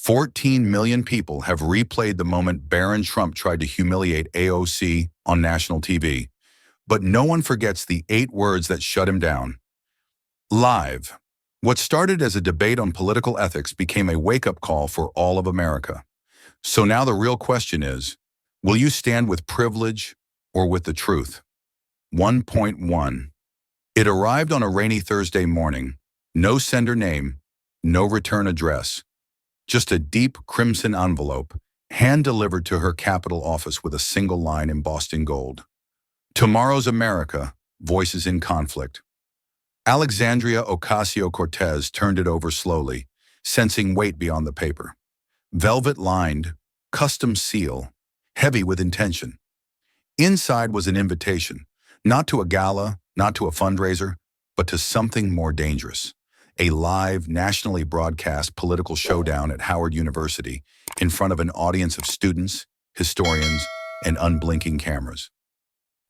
14 million people have replayed the moment Barron Trump tried to humiliate AOC on national TV. But no one forgets the 8 words that shut him down. Live. What started as a debate on political ethics became a wake-up call for all of America. So now the real question is, will you stand with privilege or with the truth? 1.1. It arrived on a rainy Thursday morning. No sender name, no return address. Just a deep crimson envelope, hand-delivered to her Capitol office with a single line embossed in gold. Tomorrow's America, voices in conflict. Alexandria Ocasio-Cortez turned it over slowly, sensing weight beyond the paper. Velvet-lined, custom seal, heavy with intention. Inside was an invitation, not to a gala, not to a fundraiser, but to something more dangerous. A live, nationally broadcast political showdown at Howard University in front of an audience of students, historians, and unblinking cameras.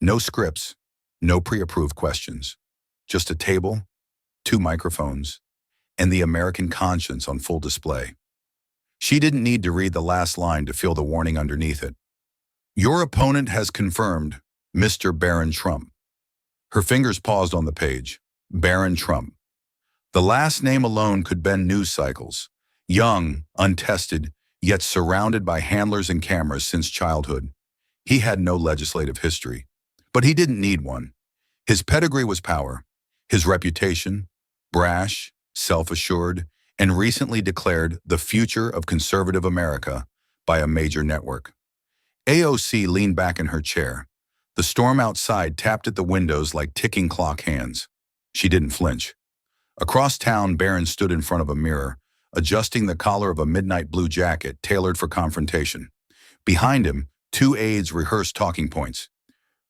No scripts, no pre-approved questions. Just a table, 2 microphones, and the American conscience on full display. She didn't need to read the last line to feel the warning underneath it. Your opponent has confirmed, Mr. Barron Trump. Her fingers paused on the page. Barron Trump. The last name alone could bend news cycles. Young, untested, yet surrounded by handlers and cameras since childhood. He had no legislative history, but he didn't need one. His pedigree was power. His reputation, brash, self-assured, and recently declared the future of conservative America by a major network. AOC leaned back in her chair. The storm outside tapped at the windows like ticking clock hands. She didn't flinch. Across town, Barron stood in front of a mirror, adjusting the collar of a midnight blue jacket tailored for confrontation. Behind him, 2 aides rehearsed talking points.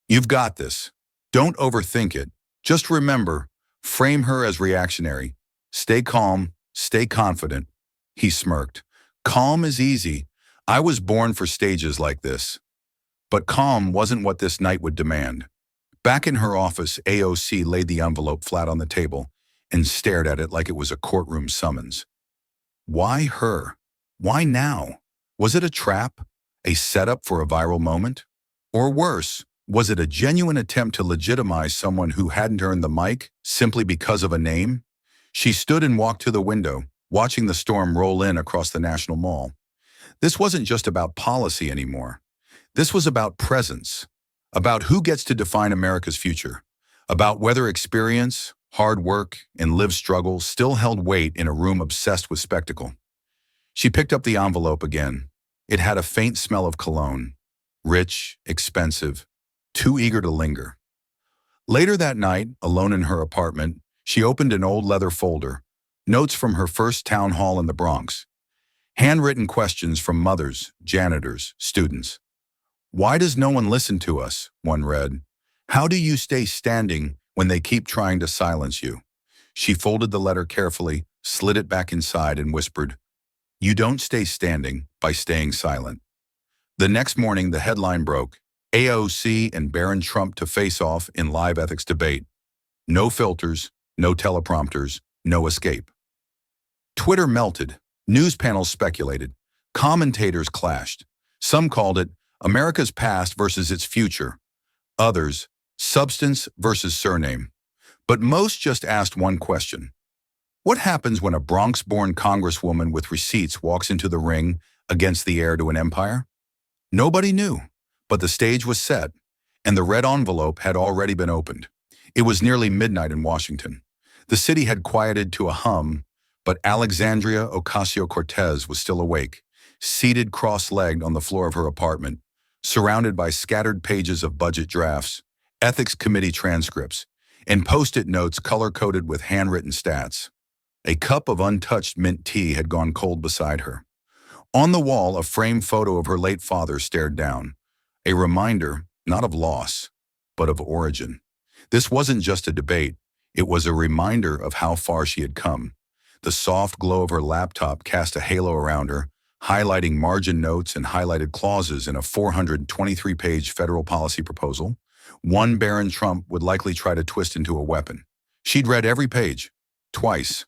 You've got this. Don't overthink it. Just remember, frame her as reactionary. Stay calm, stay confident. He smirked. Calm is easy. I was born for stages like this. But calm wasn't what this night would demand. Back in her office, AOC laid the envelope flat on the table and stared at it like it was a courtroom summons. Why her? Why now? Was it a trap? A setup for a viral moment? Or worse, was it a genuine attempt to legitimize someone who hadn't earned the mic simply because of a name? She stood and walked to the window, watching the storm roll in across the National Mall. This wasn't just about policy anymore. This was about presence, about who gets to define America's future, about whether experience, hard work, and lived struggle still held weight in a room obsessed with spectacle. She picked up the envelope again. It had a faint smell of cologne, rich, expensive, too eager to linger. Later that night, alone in her apartment, she opened an old leather folder, notes from her first town hall in the Bronx. Handwritten questions from mothers, janitors, students. Why does no one listen to us? One read. How do you stay standing when they keep trying to silence you? She folded the letter carefully, slid it back inside, and whispered, You don't stay standing by staying silent. The next morning, the headline broke. AOC and Barron Trump to face off in live ethics debate. No filters, no teleprompters, no escape. Twitter melted. News panels speculated. Commentators clashed. Some called it America's past versus its future. Others, substance versus surname. But most just asked one question. What happens when a Bronx-born congresswoman with receipts walks into the ring against the heir to an empire? Nobody knew, but the stage was set, and the red envelope had already been opened. It was nearly midnight in Washington. The city had quieted to a hum, but Alexandria Ocasio-Cortez was still awake, seated cross-legged on the floor of her apartment, surrounded by scattered pages of budget drafts, ethics committee transcripts, and post-it notes color-coded with handwritten stats. A cup of untouched mint tea had gone cold beside her. On the wall, a framed photo of her late father stared down, a reminder not of loss, but of origin. This wasn't just a debate, it was a reminder of how far she had come. The soft glow of her laptop cast a halo around her, highlighting margin notes and highlighted clauses in a 423-page federal policy proposal. One Barron Trump would likely try to twist into a weapon. She'd read every page, twice.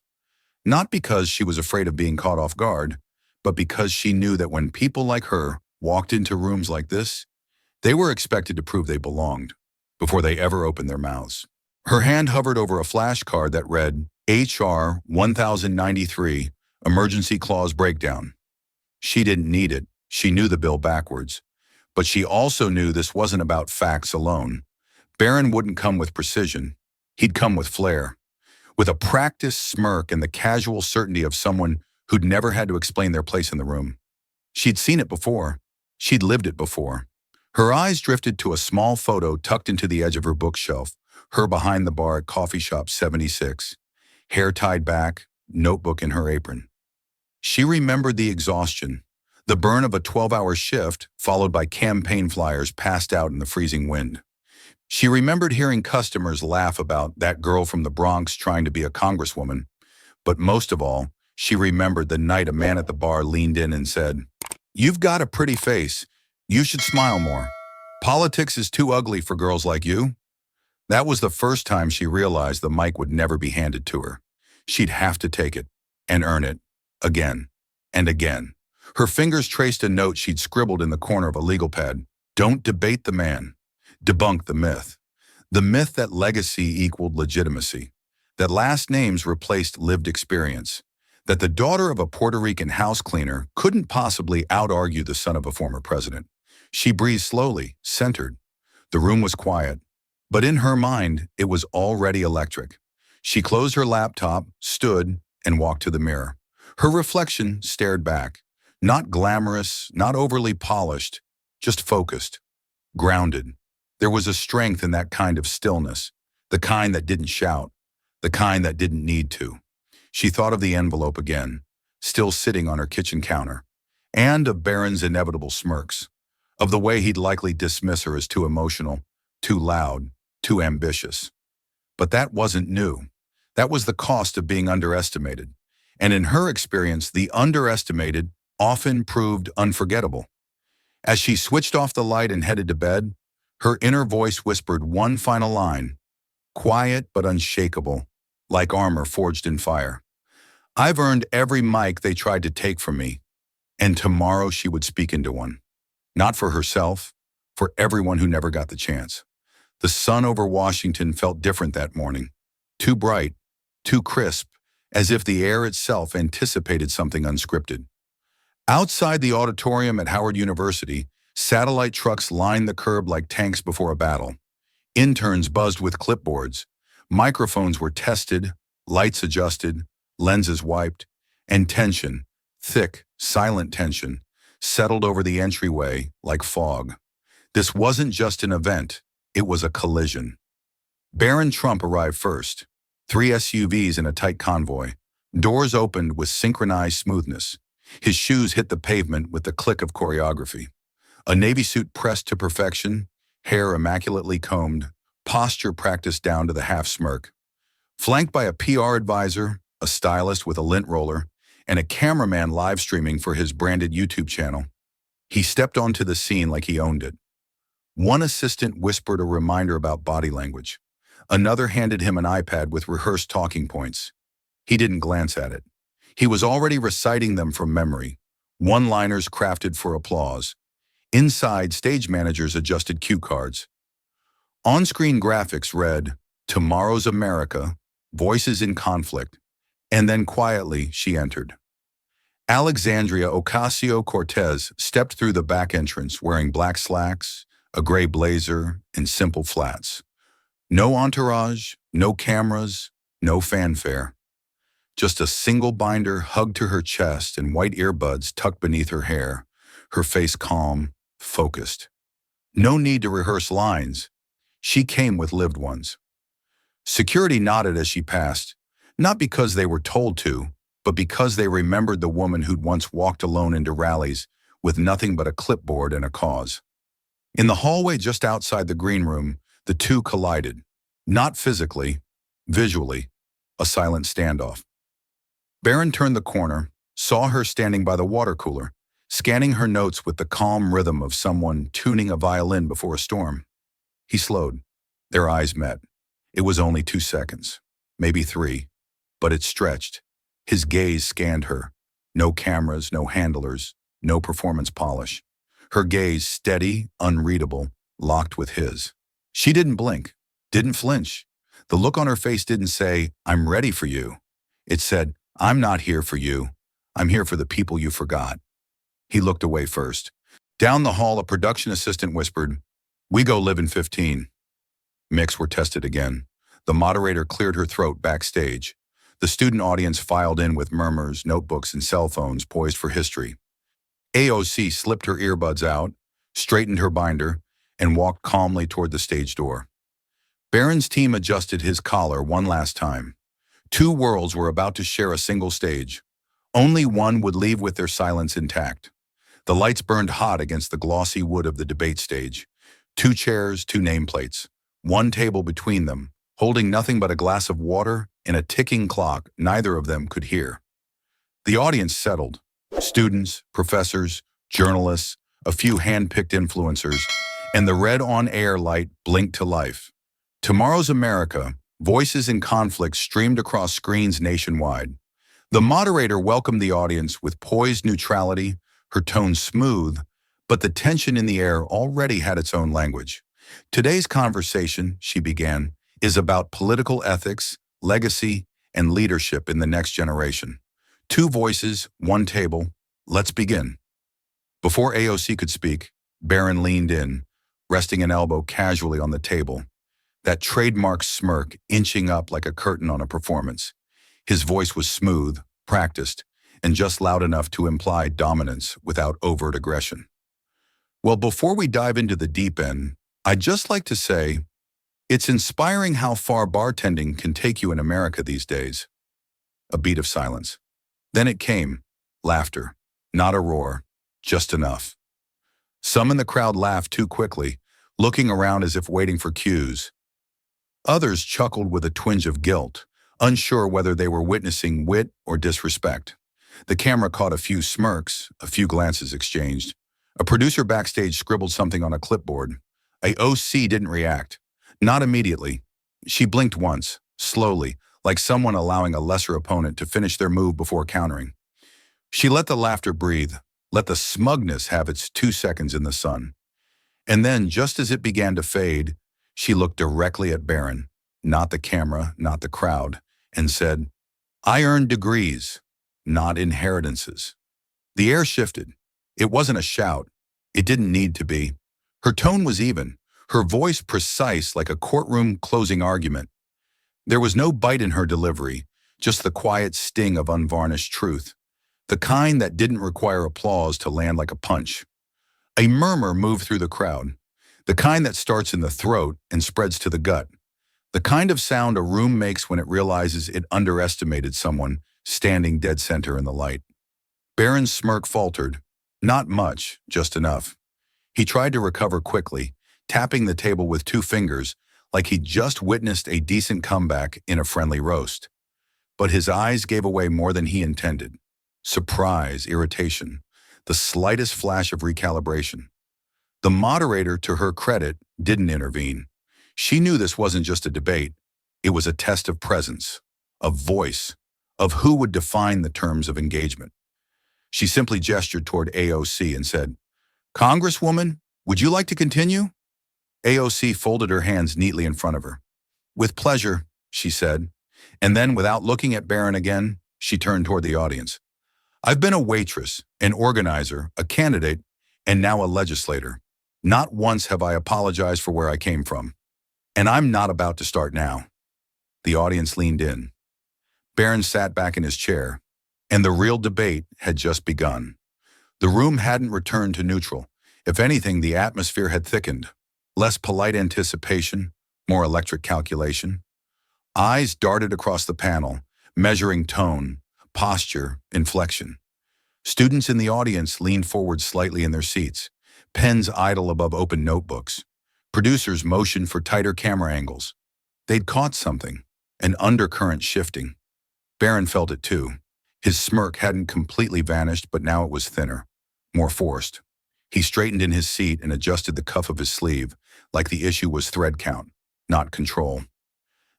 Not because she was afraid of being caught off guard, but because she knew that when people like her walked into rooms like this, they were expected to prove they belonged before they ever opened their mouths. Her hand hovered over a flashcard that read, HR 1093, Emergency Clause Breakdown. She didn't need it. She knew the bill backwards. But she also knew this wasn't about facts alone. Barron wouldn't come with precision. He'd come with flair, with a practiced smirk and the casual certainty of someone who'd never had to explain their place in the room. She'd seen it before. She'd lived it before. Her eyes drifted to a small photo tucked into the edge of her bookshelf, her behind the bar at Coffee Shop 76, hair tied back, notebook in her apron. She remembered the exhaustion, the burn of a 12-hour shift followed by campaign flyers passed out in the freezing wind. She remembered hearing customers laugh about that girl from the Bronx trying to be a congresswoman, but most of all, she remembered the night a man at the bar leaned in and said, "You've got a pretty face. You should smile more. Politics is too ugly for girls like you." That was the first time she realized the mic would never be handed to her. She'd have to take it and earn it again and again. Her fingers traced a note she'd scribbled in the corner of a legal pad. Don't debate the man. Debunk the myth. The myth that legacy equaled legitimacy, that last names replaced lived experience, that the daughter of a Puerto Rican house cleaner couldn't possibly out-argue the son of a former president. She breathed slowly, centered. The room was quiet, but in her mind, it was already electric. She closed her laptop, stood, and walked to the mirror. Her reflection stared back. Not glamorous, not overly polished, just focused, grounded. There was a strength in that kind of stillness, the kind that didn't shout, the kind that didn't need to. She thought of the envelope again, still sitting on her kitchen counter, and of Barron's inevitable smirks, of the way he'd likely dismiss her as too emotional, too loud, too ambitious. But that wasn't new. That was the cost of being underestimated. And in her experience, the underestimated often proved unforgettable. As she switched off the light and headed to bed, her inner voice whispered one final line, quiet but unshakable, like armor forged in fire. I've earned every mic they tried to take from me, and tomorrow she would speak into one. Not for herself, for everyone who never got the chance. The sun over Washington felt different that morning, too bright, too crisp, as if the air itself anticipated something unscripted. Outside the auditorium at Howard University, satellite trucks lined the curb like tanks before a battle. Interns buzzed with clipboards. Microphones were tested, lights adjusted, lenses wiped, and tension, thick, silent tension, settled over the entryway like fog. This wasn't just an event, it was a collision. Barron Trump arrived first. 3 SUVs in a tight convoy. Doors opened with synchronized smoothness. His shoes hit the pavement with the click of choreography. A navy suit pressed to perfection, hair immaculately combed, posture practiced down to the half smirk. Flanked by a PR advisor, a stylist with a lint roller, and a cameraman live streaming for his branded YouTube channel, he stepped onto the scene like he owned it. One assistant whispered a reminder about body language. Another handed him an iPad with rehearsed talking points. He didn't glance at it. He was already reciting them from memory, one-liners crafted for applause. Inside, stage managers adjusted cue cards. On-screen graphics read, "Tomorrow's America, Voices in Conflict," and then quietly she entered. Alexandria Ocasio-Cortez stepped through the back entrance wearing black slacks, a gray blazer, and simple flats. No entourage, no cameras, no fanfare. Just a single binder hugged to her chest and white earbuds tucked beneath her hair, her face calm, focused. No need to rehearse lines. She came with lived ones. Security nodded as she passed, not because they were told to, but because they remembered the woman who'd once walked alone into rallies with nothing but a clipboard and a cause. In the hallway just outside the green room, the two collided. Not physically, visually, a silent standoff. Barron turned the corner, saw her standing by the water cooler, scanning her notes with the calm rhythm of someone tuning a violin before a storm. He slowed. Their eyes met. It was only 2 seconds, maybe 3, but it stretched. His gaze scanned her, No cameras, no handlers, no performance polish. Her gaze steady, unreadable, locked with his. She didn't blink, didn't flinch. The look on her face didn't say, "I'm ready for you." It said, "I'm not here for you. I'm here for the people you forgot." He looked away first. Down the hall, a production assistant whispered, "We go live in 15. Mics were tested again. The moderator cleared her throat backstage. The student audience filed in with murmurs, notebooks, and cell phones poised for history. AOC slipped her earbuds out, straightened her binder, and walked calmly toward the stage door. Barron's team adjusted his collar one last time. Two worlds were about to share a single stage. Only one would leave with their silence intact. The lights burned hot against the glossy wood of the debate stage. Two chairs, two nameplates. One table between them, holding nothing but a glass of water and a ticking clock neither of them could hear. The audience settled. Students, professors, journalists, a few hand-picked influencers, and the red on-air light blinked to life. Tomorrow's America, voices in conflict streamed across screens nationwide. The moderator welcomed the audience with poised neutrality, her tone smooth, but the tension in the air already had its own language. Today's conversation, she began, is about political ethics, legacy, and leadership in the next generation. Two voices, one table. Let's begin. Before AOC could speak, Barron leaned in, resting an elbow casually on the table, that trademark smirk inching up like a curtain on a performance. His voice was smooth, practiced, and just loud enough to imply dominance without overt aggression. Well, before we dive into the deep end, I'd just like to say, it's inspiring how far bartending can take you in America these days. A beat of silence. Then it came, laughter, not a roar, just enough. Some in the crowd laughed too quickly, looking around as if waiting for cues. Others chuckled with a twinge of guilt, unsure whether they were witnessing wit or disrespect. The camera caught a few smirks, a few glances exchanged. A producer backstage scribbled something on a clipboard. AOC didn't react. Not immediately. She blinked once, slowly, like someone allowing a lesser opponent to finish their move before countering. She let the laughter breathe, let the smugness have its 2 seconds in the sun. And then, just as it began to fade, she looked directly at Barron, not the camera, not the crowd, and said, "I earned degrees, not inheritances." The air shifted. It wasn't a shout. It didn't need to be. Her tone was even, her voice precise like a courtroom closing argument. There was no bite in her delivery, just the quiet sting of unvarnished truth, the kind that didn't require applause to land like a punch. A murmur moved through the crowd, the kind that starts in the throat and spreads to the gut, the kind of sound a room makes when it realizes it underestimated someone standing dead center in the light. Barron's smirk faltered. Not much, just enough. He tried to recover quickly, tapping the table with 2 fingers like he'd just witnessed a decent comeback in a friendly roast. But his eyes gave away more than he intended. Surprise, irritation, the slightest flash of recalibration. The moderator, to her credit, didn't intervene. She knew this wasn't just a debate. It was a test of presence, of voice, of who would define the terms of engagement. She simply gestured toward AOC and said, "Congresswoman, would you like to continue?" AOC folded her hands neatly in front of her. "With pleasure," she said, and then, without looking at Barron again, she turned toward the audience. "I've been a waitress, an organizer, a candidate, and now a legislator. Not once have I apologized for where I came from. And I'm not about to start now." The audience leaned in. Barron sat back in his chair, and the real debate had just begun. The room hadn't returned to neutral. If anything, the atmosphere had thickened. Less polite anticipation, more electric calculation. Eyes darted across the panel, measuring tone, posture, inflection. Students in the audience leaned forward slightly in their seats, pens idle above open notebooks. Producers motioned for tighter camera angles. They'd caught something, an undercurrent shifting. Barron felt it too. His smirk hadn't completely vanished, but now it was thinner, more forced. He straightened in his seat and adjusted the cuff of his sleeve, like the issue was thread count, not control.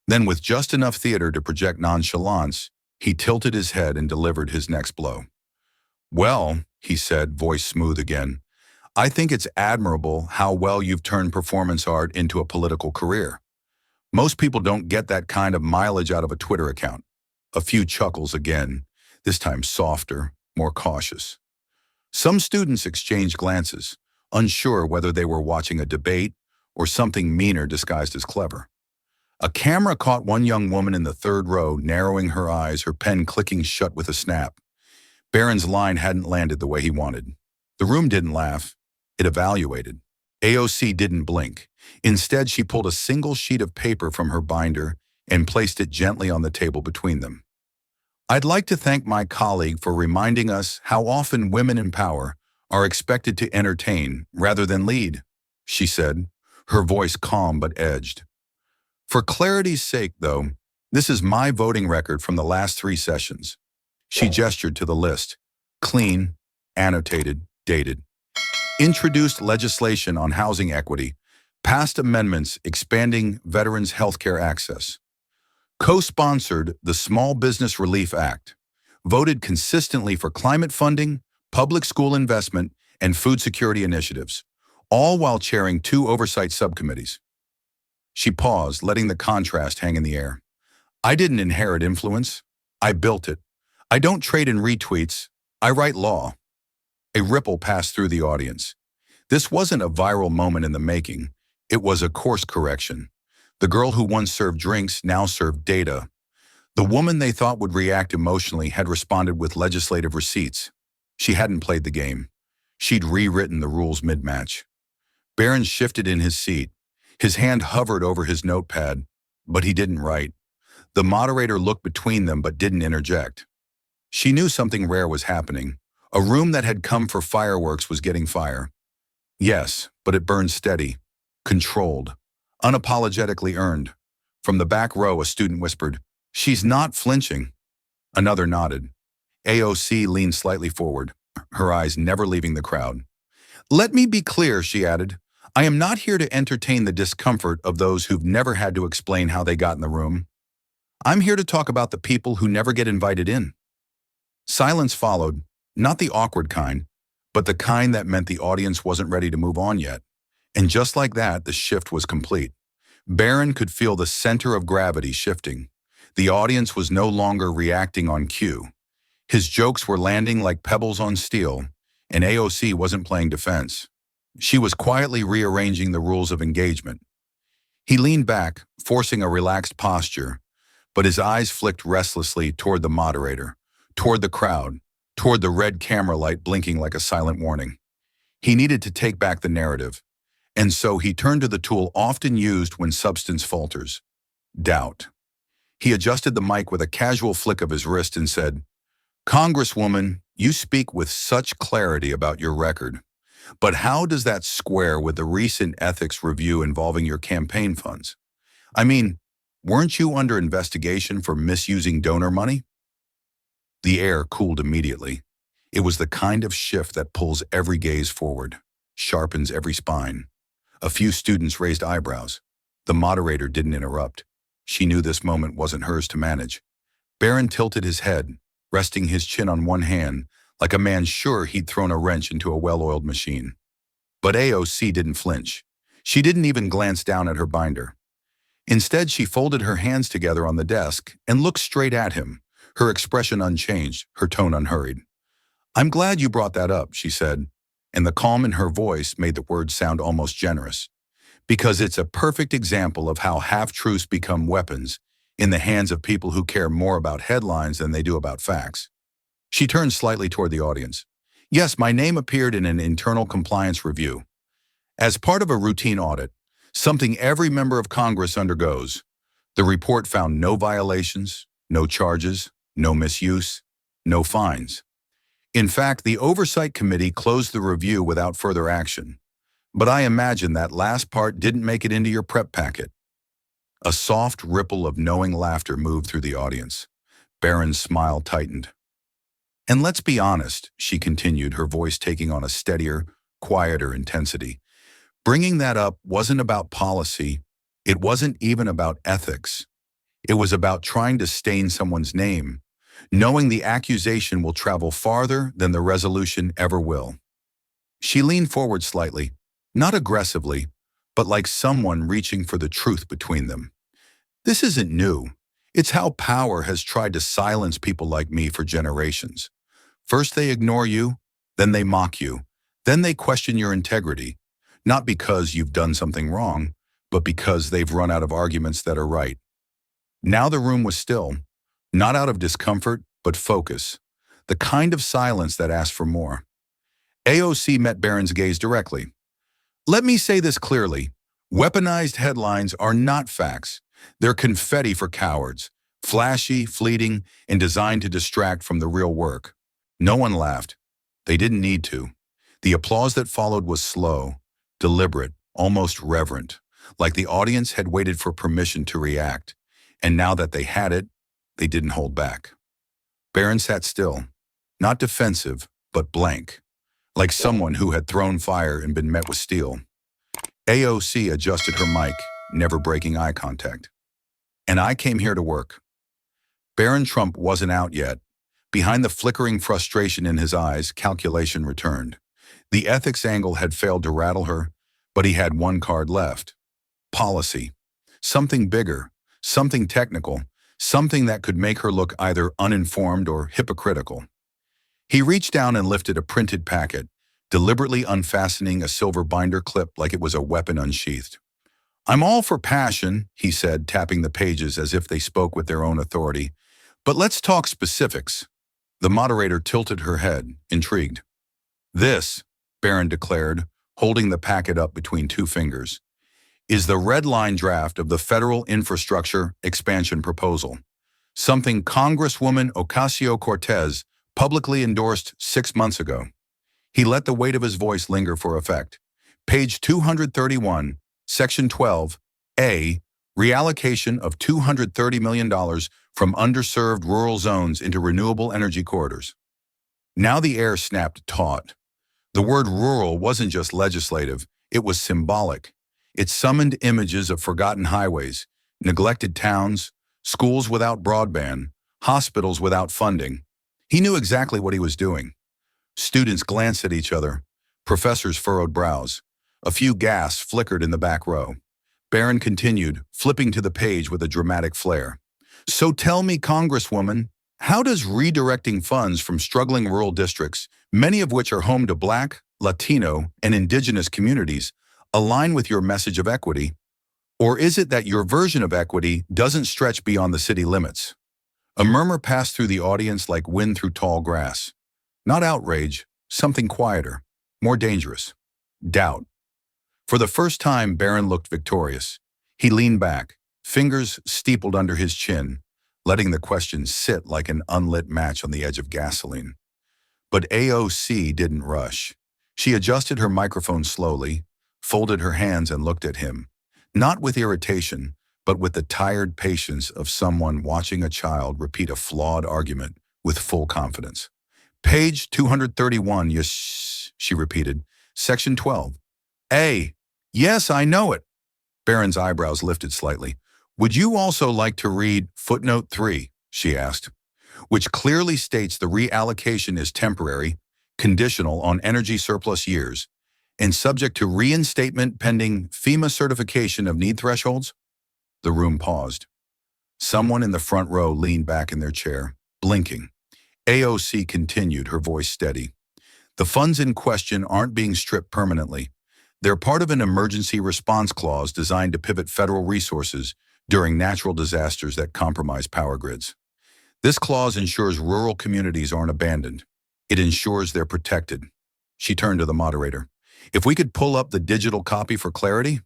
Then, with just enough theater to project nonchalance, he tilted his head and delivered his next blow. Well, he said, voice smooth again, I think it's admirable how well you've turned performance art into a political career. Most people don't get that kind of mileage out of a Twitter account. A few chuckles again, this time softer, more cautious. Some students exchanged glances, unsure whether they were watching a debate or something meaner disguised as clever. A camera caught one young woman in the third row, narrowing her eyes, her pen clicking shut with a snap. Barron's line hadn't landed the way he wanted. The room didn't laugh. It evaluated. AOC didn't blink. Instead, she pulled a single sheet of paper from her binder and placed it gently on the table between them. I'd like to thank my colleague for reminding us how often women in power are expected to entertain rather than lead, she said, her voice calm but edged. For clarity's sake, though, this is my voting record from the last 3 sessions. She gestured to the list. Clean, annotated, dated. Introduced legislation on housing equity, passed amendments expanding veterans' health care access, co-sponsored the Small Business Relief Act, voted consistently for climate funding, public school investment, and food security initiatives, all while chairing 2 oversight subcommittees. She paused, letting the contrast hang in the air. I didn't inherit influence. I built it. I don't trade in retweets. I write law. A ripple passed through the audience. This wasn't a viral moment in the making. It was a course correction. The girl who once served drinks now served data. The woman they thought would react emotionally had responded with legislative receipts. She hadn't played the game. She'd rewritten the rules mid-match. Barron shifted in his seat. His hand hovered over his notepad, but he didn't write. The moderator looked between them but didn't interject. She knew something rare was happening. A room that had come for fireworks was getting fire. Yes, but it burned steady, controlled, unapologetically earned. From the back row, a student whispered, "She's not flinching." Another nodded. AOC leaned slightly forward, her eyes never leaving the crowd. "Let me be clear," she added. "I am not here to entertain the discomfort of those who've never had to explain how they got in the room. I'm here to talk about the people who never get invited in." Silence followed, not the awkward kind, but the kind that meant the audience wasn't ready to move on yet. And just like that, the shift was complete. Barron could feel the center of gravity shifting. The audience was no longer reacting on cue. His jokes were landing like pebbles on steel, and AOC wasn't playing defense. She was quietly rearranging the rules of engagement. He leaned back, forcing a relaxed posture, but his eyes flicked restlessly toward the moderator, toward the crowd, toward the red camera light blinking like a silent warning. He needed to take back the narrative, and so he turned to the tool often used when substance falters: doubt. He adjusted the mic with a casual flick of his wrist and said, "Congresswoman, you speak with such clarity about your record. But how does that square with the recent ethics review involving your campaign funds? I mean, weren't you under investigation for misusing donor money?" The air cooled immediately. It was the kind of shift that pulls every gaze forward, sharpens every spine. A few students raised eyebrows. The moderator didn't interrupt. She knew this moment wasn't hers to manage. Barron tilted his head, resting his chin on one hand, like a man sure he'd thrown a wrench into a well-oiled machine. But AOC didn't flinch. She didn't even glance down at her binder. Instead, she folded her hands together on the desk and looked straight at him, her expression unchanged, her tone unhurried. "I'm glad you brought that up," she said, and the calm in her voice made the words sound almost generous. "Because it's a perfect example of how half-truths become weapons in the hands of people who care more about headlines than they do about facts." She turned slightly toward the audience. "Yes, my name appeared in an internal compliance review. As part of a routine audit, something every member of Congress undergoes. The report found no violations, no charges, no misuse, no fines. In fact, the Oversight Committee closed the review without further action. But I imagine that last part didn't make it into your prep packet." A soft ripple of knowing laughter moved through the audience. Barron's smile tightened. "And let's be honest," she continued, her voice taking on a steadier, quieter intensity. "Bringing that up wasn't about policy. It wasn't even about ethics. It was about trying to stain someone's name, knowing the accusation will travel farther than the resolution ever will. She leaned forward slightly, not aggressively, but like someone reaching for the truth between them. This isn't new. It's how power has tried to silence people like me for generations. First they ignore you, then they mock you, then they question your integrity, not because you've done something wrong, but because they've run out of arguments that are right. Now the room was still, not out of discomfort, but focus, the kind of silence that asked for more. AOC met Barron's gaze directly. Let me say this clearly. Weaponized headlines are not facts. They're confetti for cowards, flashy, fleeting, and designed to distract from the real work. No one laughed. They didn't need to. The applause that followed was slow, deliberate, almost reverent, like the audience had waited for permission to react. And now that they had it, they didn't hold back. Barron sat still, not defensive, but blank, like someone who had thrown fire and been met with steel. AOC adjusted her mic, never breaking eye contact. And I came here to work. Barron Trump wasn't out yet. Behind the flickering frustration in his eyes, calculation returned. The ethics angle had failed to rattle her, but he had one card left. Policy. Something bigger, something technical, something that could make her look either uninformed or hypocritical. He reached down and lifted a printed packet, deliberately unfastening a silver binder clip like it was a weapon unsheathed. I'm all for passion, he said, tapping the pages as if they spoke with their own authority. But let's talk specifics. The moderator tilted her head, intrigued. This, Barron declared, holding the packet up between two fingers, is the red line draft of the federal infrastructure expansion proposal, something Congresswoman Ocasio-Cortez publicly endorsed 6 months ago. He let the weight of his voice linger for effect. Page 231, Section 12, A, reallocation of $230 million from underserved rural zones into renewable energy corridors. Now the air snapped taut. The word rural wasn't just legislative, it was symbolic. It summoned images of forgotten highways, neglected towns, schools without broadband, hospitals without funding. He knew exactly what he was doing. Students glanced at each other. Professors furrowed brows. A few gasps flickered in the back row. Barron continued, flipping to the page with a dramatic flair. So tell me, Congresswoman, how does redirecting funds from struggling rural districts, many of which are home to Black, Latino, and Indigenous communities, align with your message of equity? Or is it that your version of equity doesn't stretch beyond the city limits? A murmur passed through the audience like wind through tall grass. Not outrage, something quieter, more dangerous. Doubt. For the first time, Barron looked victorious. He leaned back, fingers steepled under his chin, letting the question sit like an unlit match on the edge of gasoline. But AOC didn't rush. She adjusted her microphone slowly, folded her hands and looked at him, not with irritation, but with the tired patience of someone watching a child repeat a flawed argument with full confidence. Page 231, yes, she repeated. Section 12. A. Yes, I know it. Barron's eyebrows lifted slightly. Would you also like to read footnote 3, she asked, which clearly states the reallocation is temporary, conditional on energy surplus years, and subject to reinstatement pending FEMA certification of need thresholds? The room paused. Someone in the front row leaned back in their chair, blinking. AOC continued, her voice steady. The funds in question aren't being stripped permanently. They're part of an emergency response clause designed to pivot federal resources during natural disasters that compromise power grids. This clause ensures rural communities aren't abandoned. It ensures they're protected. She turned to the moderator. If we could pull up the digital copy for clarity?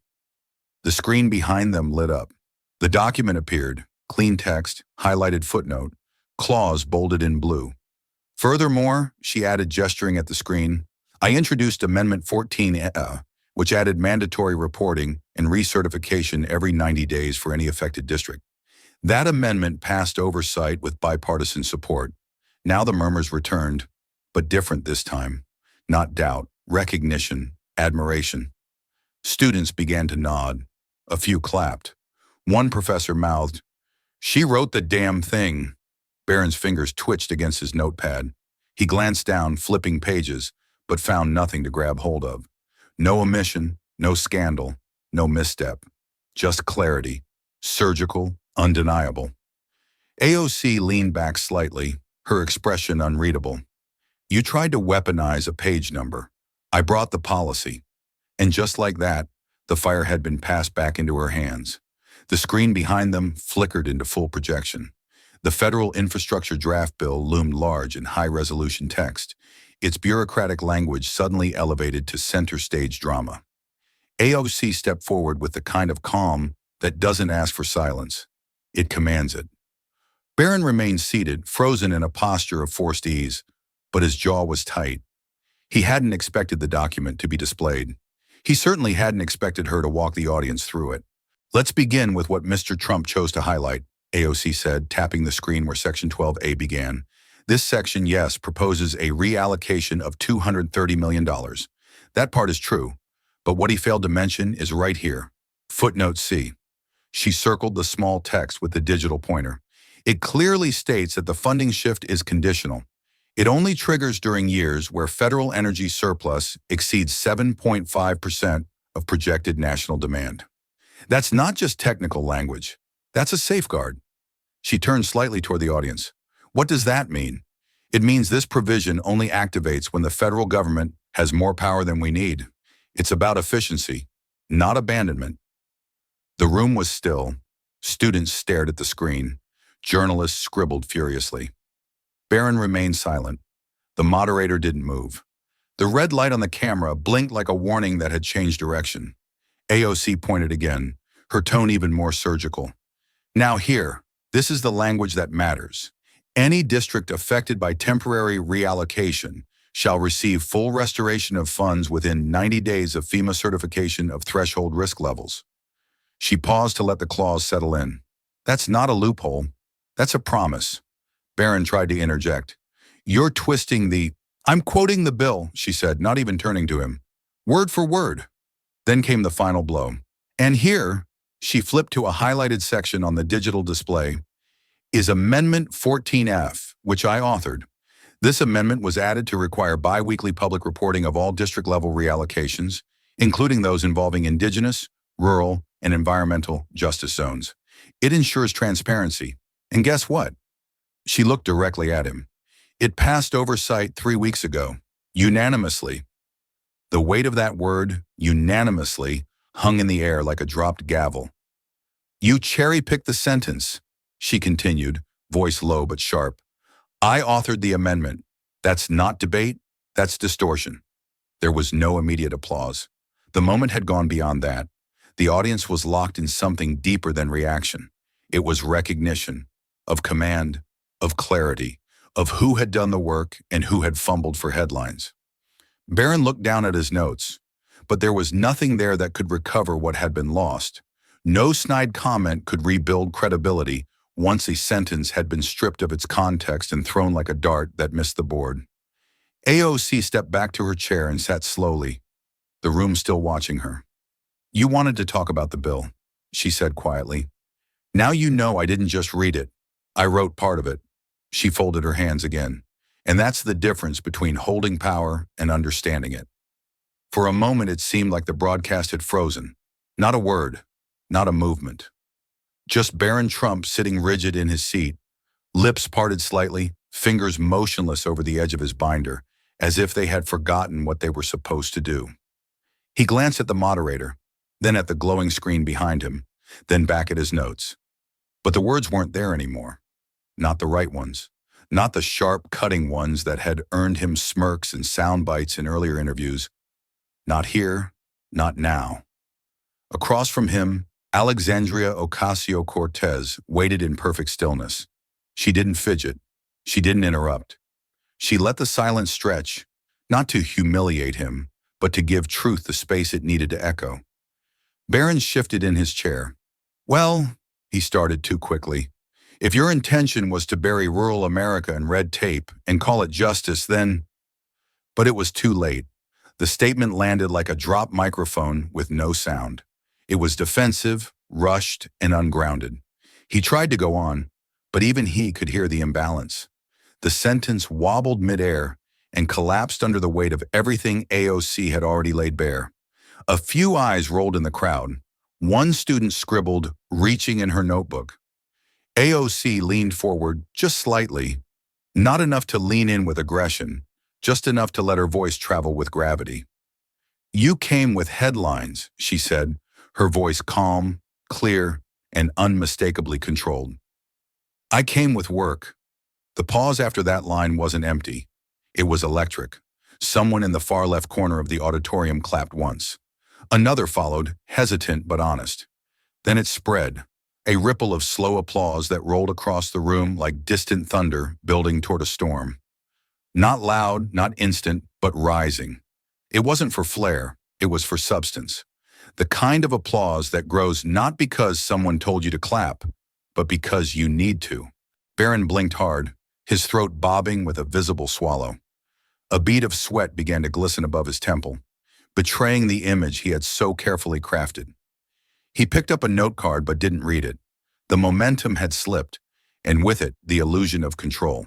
The screen behind them lit up. The document appeared, clean text, highlighted footnote, clause bolded in blue. Furthermore, she added, gesturing at the screen, I introduced Amendment 14, which added mandatory reporting and recertification every 90 days for any affected district. That amendment passed oversight with bipartisan support. Now the murmurs returned, but different this time. Not doubt, recognition, admiration. Students began to nod. A few clapped. One professor mouthed, "She wrote the damn thing." Barron's fingers twitched against his notepad. He glanced down, flipping pages, but found nothing to grab hold of. No omission, no scandal, no misstep. Just clarity. Surgical, undeniable. AOC leaned back slightly, her expression unreadable. You tried to weaponize a page number. I brought the policy. And just like that, the fire had been passed back into her hands. The screen behind them flickered into full projection. The federal infrastructure draft bill loomed large in high-resolution text, its bureaucratic language suddenly elevated to center-stage drama. AOC stepped forward with the kind of calm that doesn't ask for silence. It commands it. Barron remained seated, frozen in a posture of forced ease, but his jaw was tight. He hadn't expected the document to be displayed. He certainly hadn't expected her to walk the audience through it. Let's begin with what Mr. Trump chose to highlight, AOC said, tapping the screen where Section 12A began. This section, yes, proposes a reallocation of $230 million. That part is true, but what he failed to mention is right here. Footnote C. She circled the small text with the digital pointer. It clearly states that the funding shift is conditional. It only triggers during years where federal energy surplus exceeds 7.5% of projected national demand. That's not just technical language. That's a safeguard. She turned slightly toward the audience. What does that mean? It means this provision only activates when the federal government has more power than we need. It's about efficiency, not abandonment. The room was still. Students stared at the screen. Journalists scribbled furiously. Barron remained silent. The moderator didn't move. The red light on the camera blinked like a warning that had changed direction. AOC pointed again, her tone even more surgical. Now here, this is the language that matters. Any district affected by temporary reallocation shall receive full restoration of funds within 90 days of FEMA certification of threshold risk levels. She paused to let the clause settle in. That's not a loophole. That's a promise. Barron tried to interject. You're twisting the... I'm quoting the bill, she said, not even turning to him. Word for word. Then came the final blow. And here, she flipped to a highlighted section on the digital display, is Amendment 14F, which I authored. This amendment was added to require bi-weekly public reporting of all district-level reallocations, including those involving indigenous, rural, and environmental justice zones. It ensures transparency. And guess what? She looked directly at him. It passed oversight 3 weeks ago, unanimously. The weight of that word, unanimously, hung in the air like a dropped gavel. You cherry-picked the sentence, she continued, voice low but sharp. I authored the amendment. That's not debate, that's distortion. There was no immediate applause. The moment had gone beyond that. The audience was locked in something deeper than reaction. It was recognition, of command, of clarity, of who had done the work and who had fumbled for headlines. Barron looked down at his notes, but there was nothing there that could recover what had been lost. No snide comment could rebuild credibility once a sentence had been stripped of its context and thrown like a dart that missed the board. AOC stepped back to her chair and sat slowly, the room still watching her. You wanted to talk about the bill, she said quietly. Now you know I didn't just read it. I wrote part of it. She folded her hands again. And that's the difference between holding power and understanding it. For a moment it seemed like the broadcast had frozen. Not a word, not a movement. Just Barron Trump sitting rigid in his seat, lips parted slightly, fingers motionless over the edge of his binder, as if they had forgotten what they were supposed to do. He glanced at the moderator, then at the glowing screen behind him, then back at his notes. But the words weren't there anymore. Not the right ones. Not the sharp, cutting ones that had earned him smirks and sound bites in earlier interviews. Not here, not now. Across from him, Alexandria Ocasio-Cortez waited in perfect stillness. She didn't fidget. She didn't interrupt. She let the silence stretch, not to humiliate him, but to give truth the space it needed to echo. Barron shifted in his chair. Well, he started too quickly. If your intention was to bury rural America in red tape and call it justice, then... But it was too late. The statement landed like a dropped microphone with no sound. It was defensive, rushed, and ungrounded. He tried to go on, But even he could hear the imbalance. The sentence wobbled midair and collapsed under the weight of everything AOC had already laid bare. A few eyes rolled in the crowd. One student scribbled, reaching in her notebook. AOC leaned forward just slightly, not enough to lean in with aggression, just enough to let her voice travel with gravity. "You came with headlines," she said, her voice calm, clear, and unmistakably controlled. "I came with work." The pause after that line wasn't empty. It was electric. Someone in the far left corner of the auditorium clapped once. Another followed, hesitant but honest. Then it spread, a ripple of slow applause that rolled across the room like distant thunder building toward a storm. Not loud, not instant, but rising. It wasn't for flair, it was for substance. The kind of applause that grows not because someone told you to clap, but because you need to. Barron blinked hard, his throat bobbing with a visible swallow. A bead of sweat began to glisten above his temple, betraying the image he had so carefully crafted. He picked up a note card but didn't read it. The momentum had slipped, and with it, the illusion of control.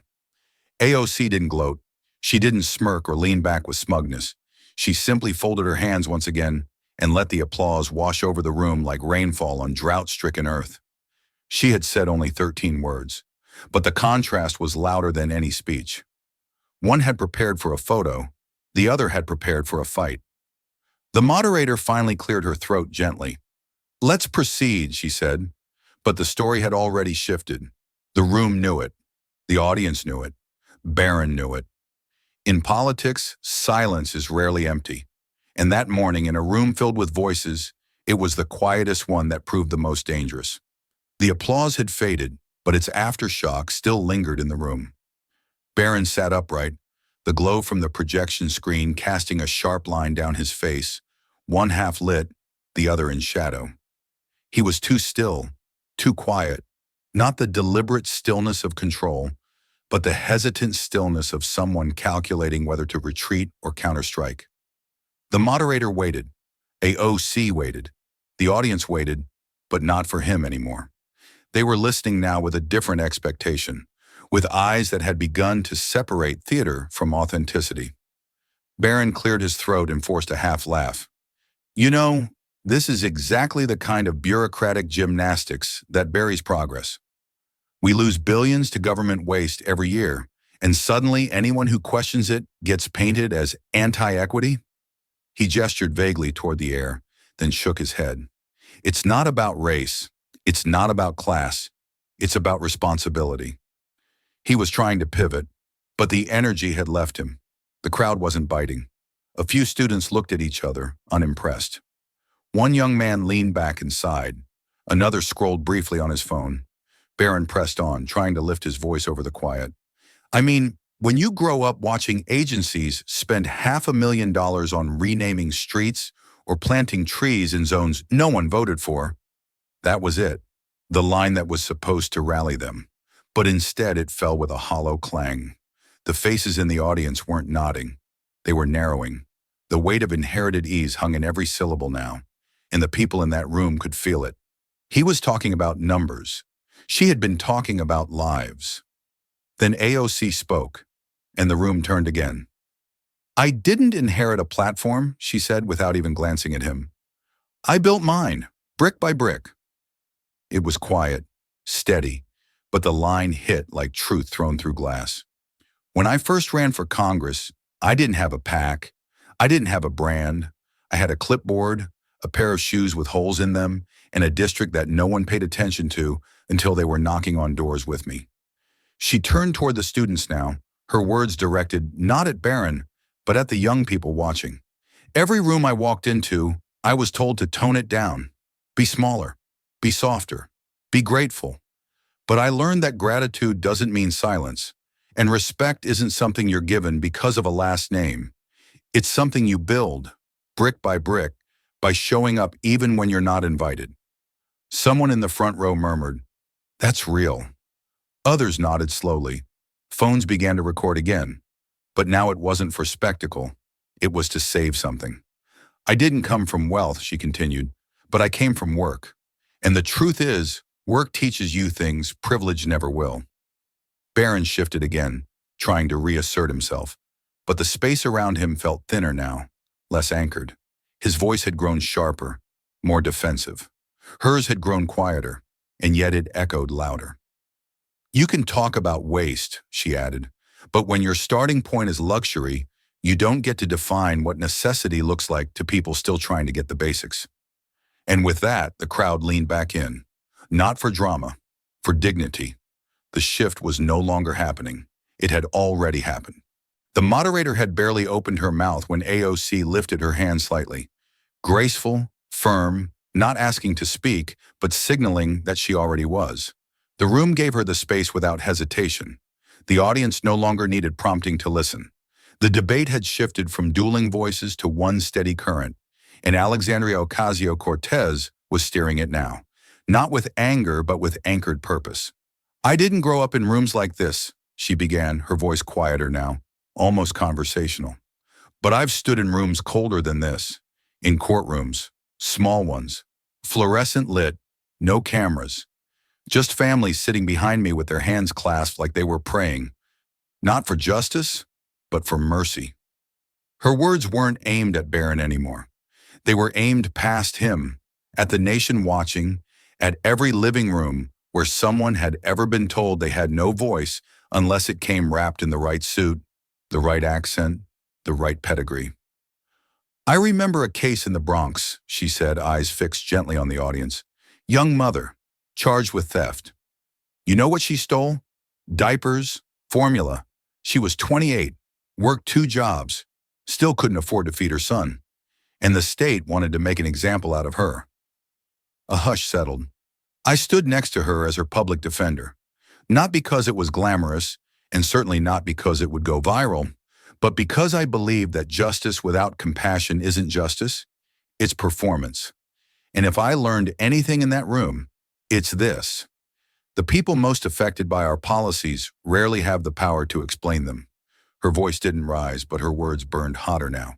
AOC didn't gloat. She didn't smirk or lean back with smugness. She simply folded her hands once again and let the applause wash over the room like rainfall on drought-stricken earth. She had said only 13 words, but the contrast was louder than any speech. One had prepared for a photo, the other had prepared for a fight. The moderator finally cleared her throat gently. "Let's proceed," she said. But the story had already shifted. The room knew it. The audience knew it. Barron knew it. In politics, silence is rarely empty. And that morning, in a room filled with voices, it was the quietest one that proved the most dangerous. The applause had faded, but its aftershock still lingered in the room. Barron sat upright, the glow from the projection screen casting a sharp line down his face, one half lit, the other in shadow. He was too still, too quiet, not the deliberate stillness of control, but the hesitant stillness of someone calculating whether to retreat or counterstrike. The moderator waited. AOC waited. The audience waited, but not for him anymore. They were listening now with a different expectation, with eyes that had begun to separate theater from authenticity. Barron cleared his throat and forced a half laugh. "You know, this is exactly the kind of bureaucratic gymnastics that buries progress. We lose billions to government waste every year, and suddenly anyone who questions it gets painted as anti-equity." He gestured vaguely toward the air, then shook his head. "It's not about race. It's not about class. It's about responsibility." He was trying to pivot, but the energy had left him. The crowd wasn't biting. A few students looked at each other, unimpressed. One young man leaned back and sighed. Another scrolled briefly on his phone. Barron pressed on, trying to lift his voice over the quiet. "I mean, when you grow up watching agencies spend $500,000 on renaming streets or planting trees in zones no one voted for, that was it, the line that was supposed to rally them. But instead it fell with a hollow clang. The faces in the audience weren't nodding. They were narrowing. The weight of inherited ease hung in every syllable now, and the people in that room could feel it. He was talking about numbers. She had been talking about lives. Then AOC spoke, and the room turned again. "I didn't inherit a platform," she said without even glancing at him. "I built mine, brick by brick." It was quiet, steady, but the line hit like truth thrown through glass. "When I first ran for Congress, I didn't have a PAC. I didn't have a brand. I had a clipboard, a pair of shoes with holes in them, and a district that no one paid attention to until they were knocking on doors with me." She turned toward the students now, her words directed not at Barron, but at the young people watching. "Every room I walked into, I was told to tone it down. Be smaller. Be softer. Be grateful. But I learned that gratitude doesn't mean silence, and respect isn't something you're given because of a last name. It's something you build, brick by brick, by showing up even when you're not invited." Someone in the front row murmured, "That's real." Others nodded slowly. Phones began to record again, but now it wasn't for spectacle. It was to save something. "I didn't come from wealth," she continued, "but I came from work. And the truth is, Work teaches you things privilege never will. Barron shifted again, trying to reassert himself. But the space around him felt thinner now, less anchored. His voice had grown sharper, more defensive. Hers had grown quieter, and yet it echoed louder. You can talk about waste, she added, but when your starting point is luxury, you don't get to define what necessity looks like to people still trying to get the basics. And with that, the crowd leaned back in. Not for drama, for dignity. The shift was no longer happening. It had already happened. The moderator had barely opened her mouth when AOC lifted her hand slightly. Graceful, firm, not asking to speak, but signaling that she already was. The room gave her the space without hesitation. The audience no longer needed prompting to listen. The debate had shifted from dueling voices to one steady current, and Alexandria Ocasio-Cortez was steering it now. Not with anger, but with anchored purpose. I didn't grow up in rooms like this, she began, her voice quieter now, almost conversational. But I've stood in rooms colder than this, in courtrooms, small ones, fluorescent lit, no cameras, just families sitting behind me with their hands clasped like they were praying, not for justice, but for mercy. Her words weren't aimed at Barron anymore. They were aimed past him, at the nation watching, at every living room where someone had ever been told they had no voice unless it came wrapped in the right suit, the right accent, the right pedigree. I remember a case in the Bronx, she said, eyes fixed gently on the audience. Young mother, charged with theft. You know what she stole? Diapers, formula. She was 28, worked 2 jobs, still couldn't afford to feed her son. And the state wanted to make an example out of her. A hush settled. I stood next to her as her public defender, not because it was glamorous, and certainly not because it would go viral, but because I believed that justice without compassion isn't justice, it's performance. And if I learned anything in that room, it's this. The people most affected by our policies rarely have the power to explain them. Her voice didn't rise, but her words burned hotter now.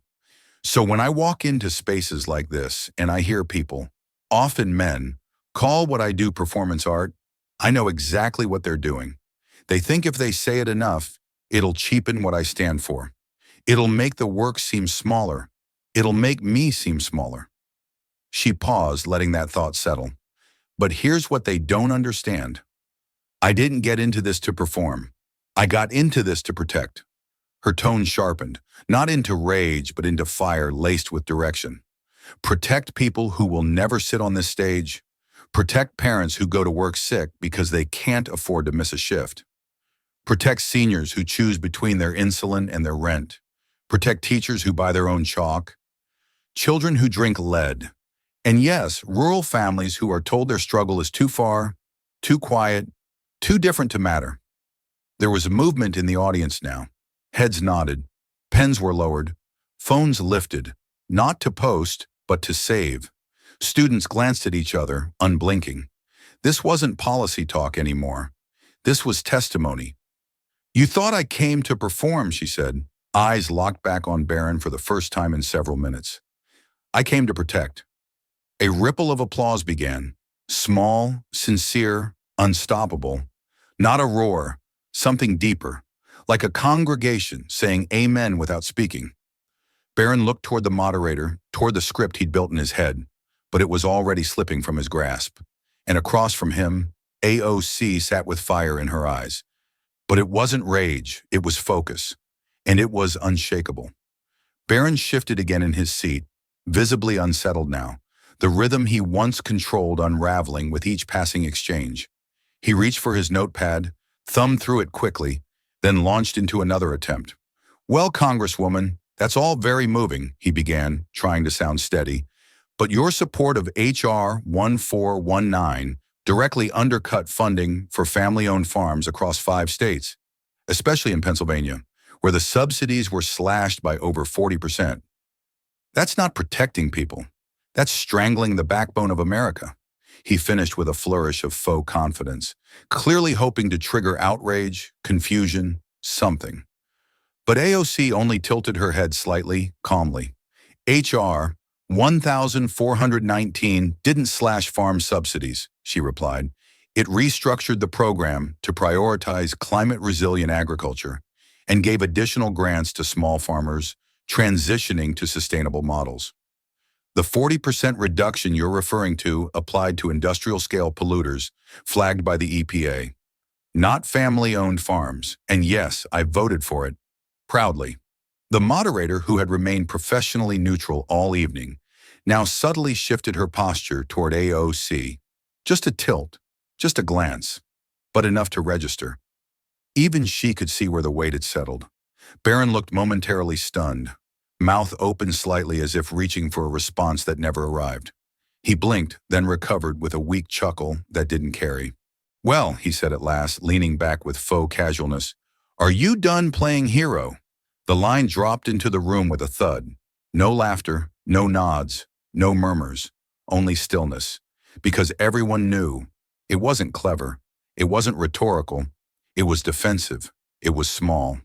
So when I walk into spaces like this and I hear people, often men, call what I do performance art, I know exactly what they're doing. They think if they say it enough, it'll cheapen what I stand for. It'll make the work seem smaller. It'll make me seem smaller. She paused, letting that thought settle. But here's what they don't understand. I didn't get into this to perform. I got into this to protect. Her tone sharpened, not into rage, but into fire laced with direction. Protect people who will never sit on this stage. Protect parents who go to work sick because they can't afford to miss a shift. Protect seniors who choose between their insulin and their rent. Protect teachers who buy their own chalk. Children who drink lead. And yes, rural families who are told their struggle is too far, too quiet, too different to matter. There was a movement in the audience now. Heads nodded, pens were lowered, phones lifted, not to post, but to save. Students glanced at each other, unblinking. This wasn't policy talk anymore. This was testimony. You thought I came to perform, she said, eyes locked back on Barron for the first time in several minutes. I came to protect. A ripple of applause began, small, sincere, unstoppable. Not a roar, something deeper, like a congregation saying amen without speaking. Barron looked toward the moderator, toward the script he'd built in his head, but it was already slipping from his grasp. And across from him, AOC sat with fire in her eyes. But it wasn't rage, it was focus, and it was unshakable. Barron shifted again in his seat, visibly unsettled now, the rhythm he once controlled unraveling with each passing exchange. He reached for his notepad, thumbed through it quickly, then launched into another attempt. Well, Congresswoman, that's all very moving, he began, trying to sound steady, but your support of H.R. 1419 directly undercut funding for family-owned farms across 5 states, especially in Pennsylvania, where the subsidies were slashed by over 40%. That's not protecting people. That's strangling the backbone of America. He finished with a flourish of faux confidence, clearly hoping to trigger outrage, confusion, something. But AOC only tilted her head slightly, calmly. H.R. 1419 didn't slash farm subsidies, she replied. It restructured the program to prioritize climate-resilient agriculture and gave additional grants to small farmers transitioning to sustainable models. The 40% reduction you're referring to applied to industrial-scale polluters flagged by the EPA, not family-owned farms, and yes, I voted for it, proudly. The moderator, who had remained professionally neutral all evening, now subtly shifted her posture toward AOC. Just a tilt, just a glance, but enough to register. Even she could see where the weight had settled. Barron looked momentarily stunned, mouth open slightly as if reaching for a response that never arrived. He blinked, then recovered with a weak chuckle that didn't carry. "Well," he said at last, leaning back with faux casualness, "are you done playing hero?" The line dropped into the room with a thud. No laughter, no nods, no murmurs, only stillness. Because everyone knew it wasn't clever, it wasn't rhetorical, it was defensive, it was small.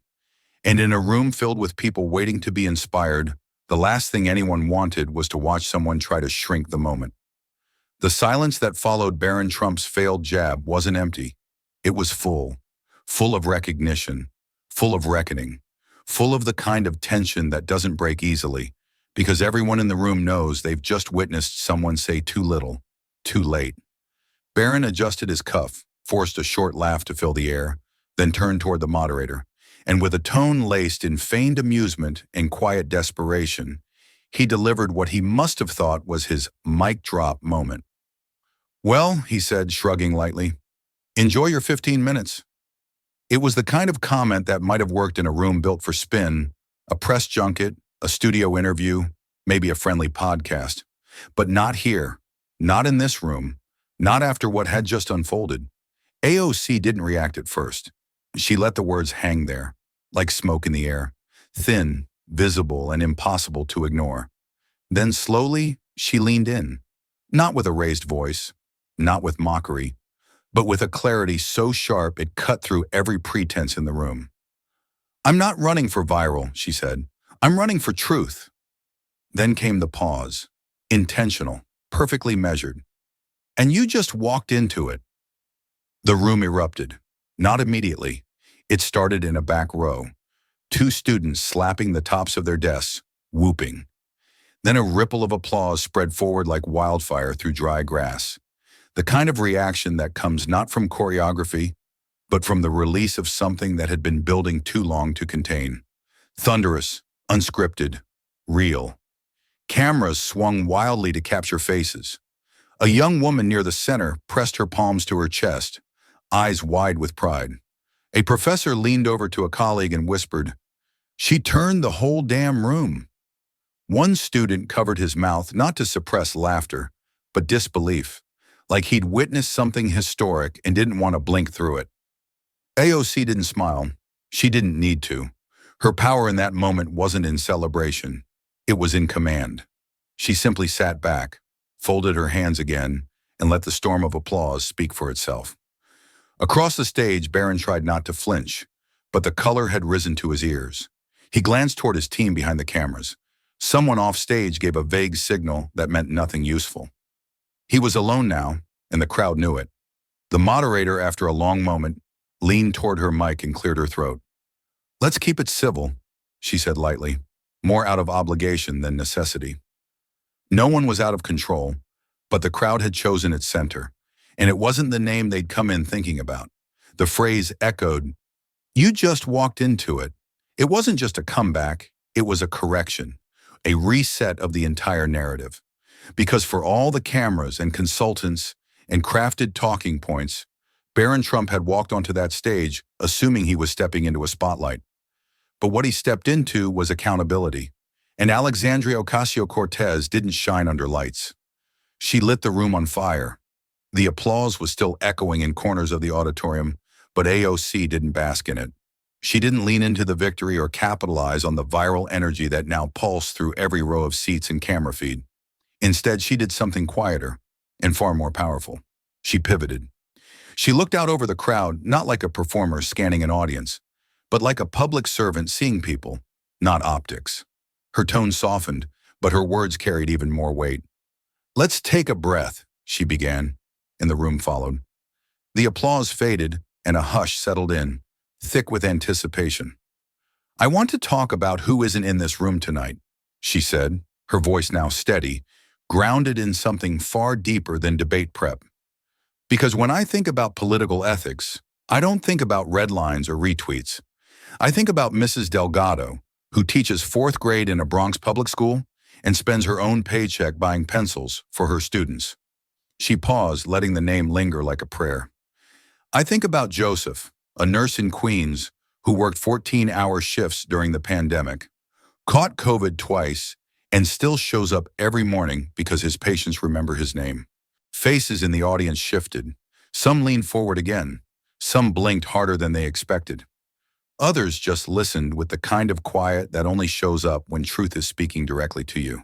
And in a room filled with people waiting to be inspired, the last thing anyone wanted was to watch someone try to shrink the moment. The silence that followed Barron Trump's failed jab wasn't empty. It was full of recognition, full of reckoning, full of the kind of tension that doesn't break easily, because everyone in the room knows they've just witnessed someone say too little, too late. Barron adjusted his cuff, forced a short laugh to fill the air, then turned toward the moderator, and with a tone laced in feigned amusement and quiet desperation, he delivered what he must have thought was his mic drop moment. "Well," he said, shrugging lightly, "enjoy your 15 minutes. It was the kind of comment that might have worked in a room built for spin, a press junket, a studio interview, maybe a friendly podcast. But not here, not in this room, not after what had just unfolded." AOC didn't react at first. She let the words hang there, like smoke in the air, thin, visible, and impossible to ignore. Then slowly, she leaned in, not with a raised voice, not with mockery, but with a clarity so sharp it cut through every pretense in the room. "I'm not running for viral," she said. "I'm running for truth." Then came the pause, intentional, perfectly measured. "And you just walked into it." The room erupted. Not immediately. It started in a back row. Two students slapping the tops of their desks, whooping. Then a ripple of applause spread forward like wildfire through dry grass. The kind of reaction that comes not from choreography, but from the release of something that had been building too long to contain. Thunderous, unscripted, real. Cameras swung wildly to capture faces. A young woman near the center pressed her palms to her chest, eyes wide with pride. A professor leaned over to a colleague and whispered, "She turned the whole damn room." One student covered his mouth not to suppress laughter, but disbelief, like he'd witnessed something historic and didn't want to blink through it. AOC didn't smile. She didn't need to. Her power in that moment wasn't in celebration. It was in command. She simply sat back, folded her hands again, and let the storm of applause speak for itself. Across the stage, Barron tried not to flinch, but the color had risen to his ears. He glanced toward his team behind the cameras. Someone off stage gave a vague signal that meant nothing useful. He was alone now, and the crowd knew it. The moderator, after a long moment, leaned toward her mic and cleared her throat. "Let's keep it civil," she said lightly, more out of obligation than necessity. No one was out of control, but the crowd had chosen its center, and it wasn't the name they'd come in thinking about. The phrase echoed, "You just walked into it." It wasn't just a comeback, it was a correction, a reset of the entire narrative. Because for all the cameras and consultants and crafted talking points, Barron Trump had walked onto that stage assuming he was stepping into a spotlight. But what he stepped into was accountability, and Alexandria Ocasio-Cortez didn't shine under lights. She lit the room on fire. The applause was still echoing in corners of the auditorium, but AOC didn't bask in it. She didn't lean into the victory or capitalize on the viral energy that now pulsed through every row of seats and camera feed. Instead, she did something quieter and far more powerful. She pivoted. She looked out over the crowd, not like a performer scanning an audience, but like a public servant seeing people, not optics. Her tone softened, but her words carried even more weight. "Let's take a breath," she began, and the room followed. The applause faded, and a hush settled in, thick with anticipation. "I want to talk about who isn't in this room tonight," she said, her voice now steady, grounded in something far deeper than debate prep. "Because when I think about political ethics, I don't think about red lines or retweets. I think about Mrs. Delgado, who teaches fourth grade in a Bronx public school and spends her own paycheck buying pencils for her students." She paused, letting the name linger like a prayer. "I think about Joseph, a nurse in Queens who worked 14-hour shifts during the pandemic, caught COVID twice, and still shows up every morning because his patients remember his name." Faces in the audience shifted. Some leaned forward again. Some blinked harder than they expected. Others just listened with the kind of quiet that only shows up when truth is speaking directly to you.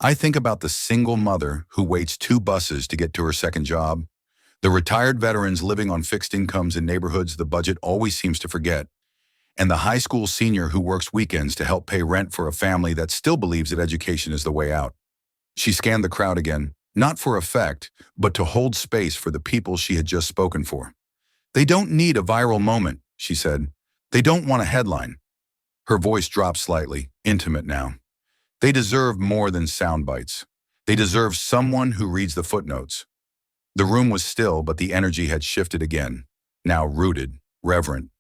"I think about the single mother who waits 2 buses to get to her second job, the retired veterans living on fixed incomes in neighborhoods the budget always seems to forget, and the high school senior who works weekends to help pay rent for a family that still believes that education is the way out." She scanned the crowd again, not for effect, but to hold space for the people she had just spoken for. "They don't need a viral moment," she said. "They don't want a headline." Her voice dropped slightly, intimate now. "They deserve more than sound bites. They deserve someone who reads the footnotes." The room was still, but the energy had shifted again, now rooted, reverent.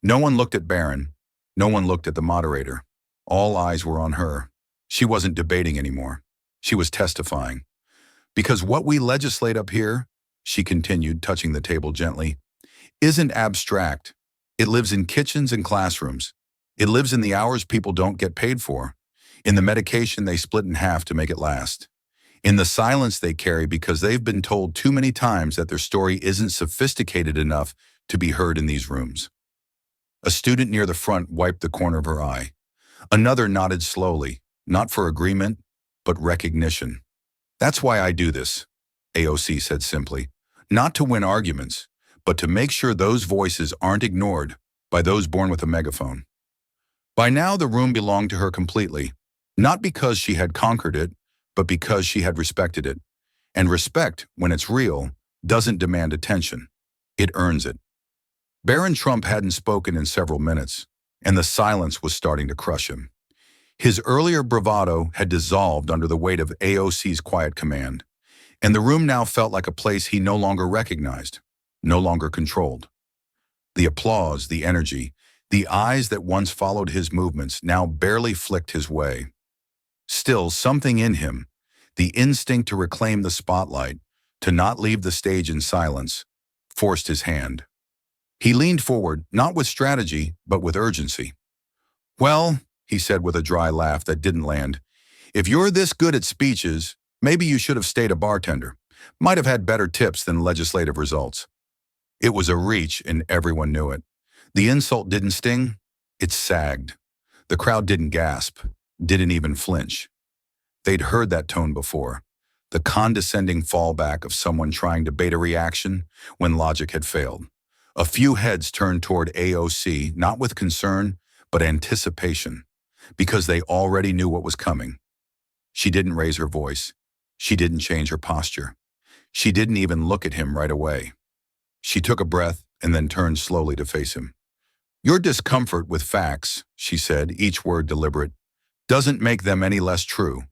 No one looked at Barron. No one looked at the moderator. All eyes were on her. She wasn't debating anymore. She was testifying. "Because what we legislate up here," she continued, touching the table gently, "isn't abstract. It lives in kitchens and classrooms. It lives in the hours people don't get paid for, in the medication they split in half to make it last, in the silence they carry because they've been told too many times that their story isn't sophisticated enough to be heard in these rooms." A student near the front wiped the corner of her eye. Another nodded slowly, not for agreement, but recognition. "That's why I do this," AOC said simply. "Not to win arguments, but to make sure those voices aren't ignored by those born with a megaphone." By now the room belonged to her completely, not because she had conquered it, but because she had respected it. And respect, when it's real, doesn't demand attention. It earns it. Barron Trump hadn't spoken in several minutes, and the silence was starting to crush him. His earlier bravado had dissolved under the weight of AOC's quiet command, and the room now felt like a place he no longer recognized, no longer controlled. The applause, the energy, the eyes that once followed his movements now barely flicked his way. Still, something in him, the instinct to reclaim the spotlight, to not leave the stage in silence, forced his hand. He leaned forward, not with strategy, but with urgency. "Well," he said with a dry laugh that didn't land, "if you're this good at speeches, maybe you should have stayed a bartender. Might have had better tips than legislative results." It was a reach, and everyone knew it. The insult didn't sting, it sagged. The crowd didn't gasp, didn't even flinch. They'd heard that tone before, the condescending fallback of someone trying to bait a reaction when logic had failed. A few heads turned toward AOC, not with concern, but anticipation, because they already knew what was coming. She didn't raise her voice. She didn't change her posture. She didn't even look at him right away. She took a breath and then turned slowly to face him. "Your discomfort with facts," she said, each word deliberate, "doesn't make them any less true."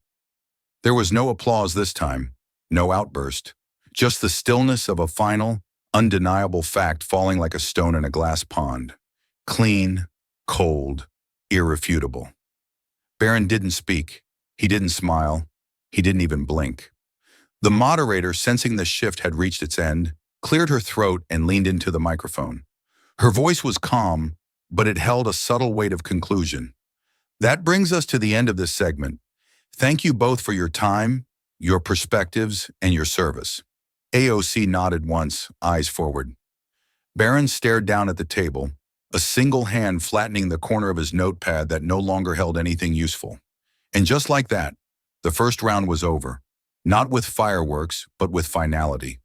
There was no applause this time, no outburst, just the stillness of a final, undeniable fact falling like a stone in a glass pond. Clean, cold, irrefutable. Barron didn't speak. He didn't smile. He didn't even blink. The moderator, sensing the shift had reached its end, cleared her throat and leaned into the microphone. Her voice was calm, but it held a subtle weight of conclusion. "That brings us to the end of this segment. Thank you both for your time, your perspectives, and your service." AOC nodded once, eyes forward. Barron stared down at the table, a single hand flattening the corner of his notepad that no longer held anything useful. And just like that, the first round was over, not with fireworks, but with finality.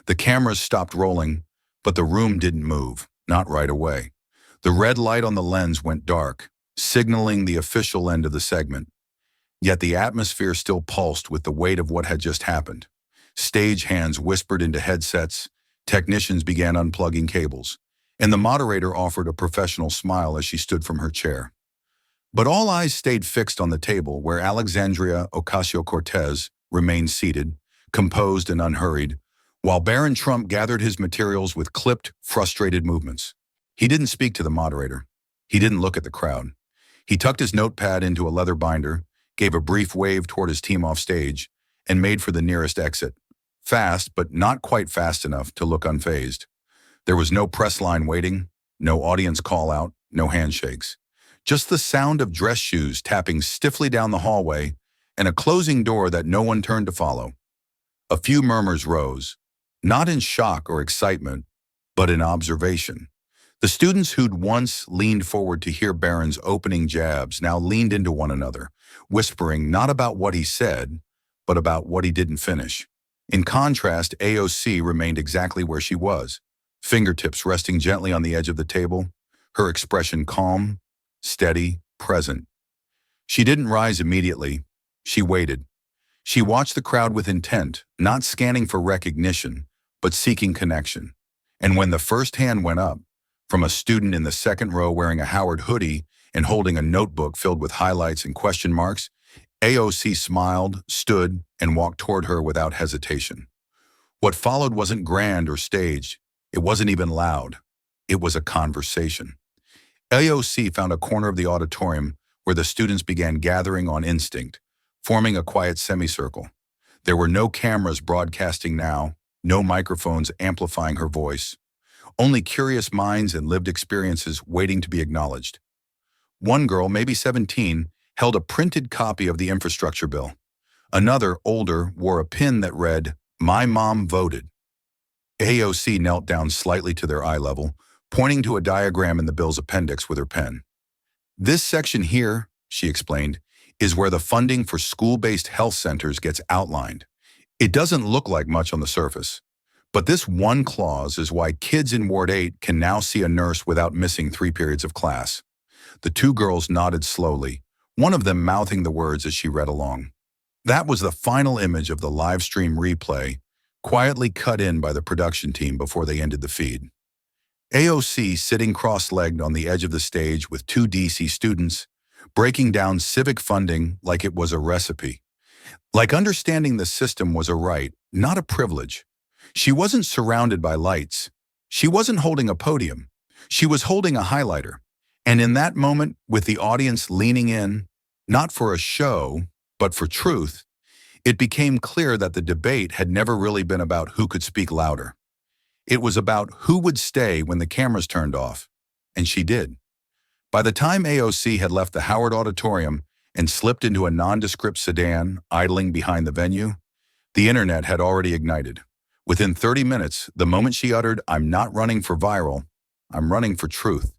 The cameras stopped rolling, but the room didn't move, not right away. The red light on the lens went dark, signaling the official end of the segment. Yet the atmosphere still pulsed with the weight of what had just happened. Stage hands whispered into headsets, Technicians began unplugging cables, and the moderator offered a professional smile as she stood from her chair. But all eyes stayed fixed on the table where Alexandria Ocasio-Cortez remained seated, composed and unhurried, while Barron Trump gathered his materials with clipped, frustrated movements. He didn't speak to the moderator. He didn't look at the crowd. He tucked his notepad into a leather binder, gave a brief wave toward his team off stage, and made for the nearest exit. Fast, but not quite fast enough to look unfazed. There was no press line waiting, no audience call-out, no handshakes. Just the sound of dress shoes tapping stiffly down the hallway and a closing door that no one turned to follow. A few murmurs rose, not in shock or excitement, but in observation. The students who'd once leaned forward to hear Barron's opening jabs now leaned into one another, whispering not about what he said, but about what he didn't finish. In contrast, AOC remained exactly where she was, fingertips resting gently on the edge of the table, her expression calm, steady, present. She didn't rise immediately. She waited. She watched the crowd with intent, not scanning for recognition, but seeking connection. And when the first hand went up, from a student in the second row wearing a Howard hoodie and holding a notebook filled with highlights and question marks, AOC smiled, stood, and walked toward her without hesitation. What followed wasn't grand or staged. It wasn't even loud. It was a conversation. AOC found a corner of the auditorium where the students began gathering on instinct, forming a quiet semicircle. There were no cameras broadcasting now, no microphones amplifying her voice. Only curious minds and lived experiences waiting to be acknowledged. One girl, maybe 17, held a printed copy of the infrastructure bill. Another, older, wore a pin that read, "My mom voted." AOC knelt down slightly to their eye level, pointing to a diagram in the bill's appendix with her pen. "This section here," she explained, "is where the funding for school-based health centers gets outlined. It doesn't look like much on the surface. But this one clause is why kids in Ward 8 can now see a nurse without missing 3 periods of class." The two girls nodded slowly, one of them mouthing the words as she read along. That was the final image of the live stream replay, quietly cut in by the production team before they ended the feed. AOC sitting cross-legged on the edge of the stage with 2 DC students, breaking down civic funding like it was a recipe. Like understanding the system was a right, not a privilege. She wasn't surrounded by lights. She wasn't holding a podium. She was holding a highlighter. And in that moment, with the audience leaning in, not for a show, but for truth, it became clear that the debate had never really been about who could speak louder. It was about who would stay when the cameras turned off, and she did. By the time AOC had left the Howard Auditorium and slipped into a nondescript sedan idling behind the venue, the internet had already ignited. Within 30 minutes, the moment she uttered, "I'm not running for viral, I'm running for truth,"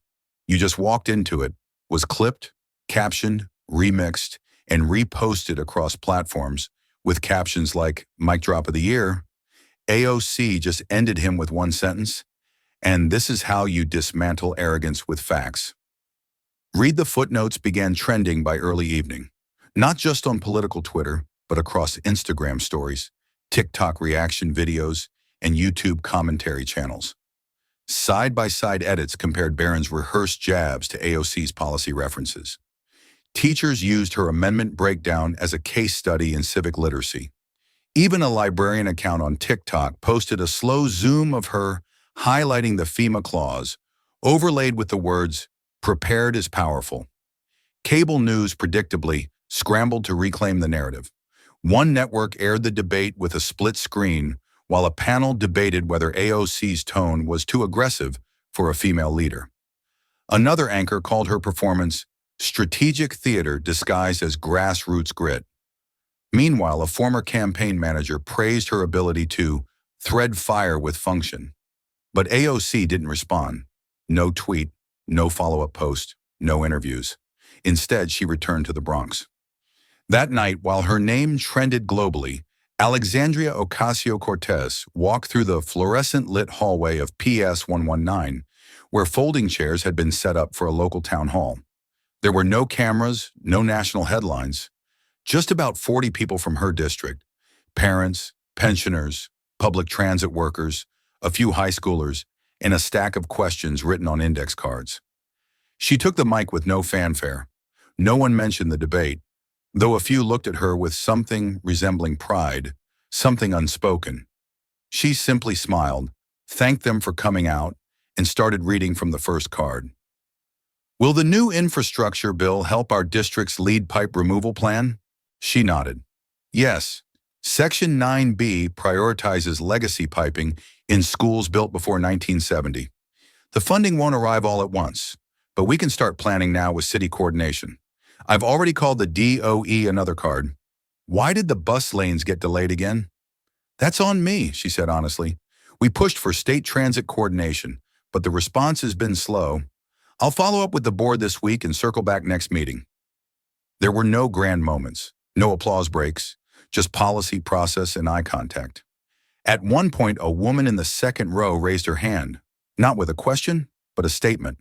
you just walked into it, was clipped, captioned, remixed, and reposted across platforms with captions like, "Mic drop of the year." AOC just ended him with one sentence, "And this is how you dismantle arrogance with facts." Read the Footnotes began trending by early evening, not just on political Twitter, but across Instagram stories, TikTok reaction videos, and YouTube commentary channels. Side-by-side edits compared Barron's rehearsed jabs to AOC's policy references. Teachers used her amendment breakdown as a case study in civic literacy. Even a librarian account on TikTok posted a slow zoom of her highlighting the FEMA clause, overlaid with the words, "Prepared is powerful." Cable news, predictably, scrambled to reclaim the narrative. One network aired the debate with a split screen, while a panel debated whether AOC's tone was too aggressive for a female leader. Another anchor called her performance strategic theater disguised as grassroots grit. Meanwhile, a former campaign manager praised her ability to thread fire with function. But AOC didn't respond. No tweet, no follow-up post, no interviews. Instead, she returned to the Bronx. That night, while her name trended globally, Alexandria Ocasio-Cortez walked through the fluorescent-lit hallway of PS 119, where folding chairs had been set up for a local town hall. There were no cameras, no national headlines, just about 40 people from her district, parents, pensioners, public transit workers, a few high schoolers, and a stack of questions written on index cards. She took the mic with no fanfare. No one mentioned the debate, though a few looked at her with something resembling pride, something unspoken. She simply smiled, thanked them for coming out, and started reading from the first card. Will the new infrastructure bill help our district's lead pipe removal plan? She nodded. Yes. Section 9B prioritizes legacy piping in schools built before 1970. The funding won't arrive all at once, but we can start planning now with city coordination. I've already called the DOE another card. Why did the bus lanes get delayed again? That's on me, she said honestly. We pushed for state transit coordination, but the response has been slow. I'll follow up with the board this week and circle back next meeting. There were no grand moments, no applause breaks, just policy, process, and eye contact. At one point, a woman in the second row raised her hand, not with a question, but a statement.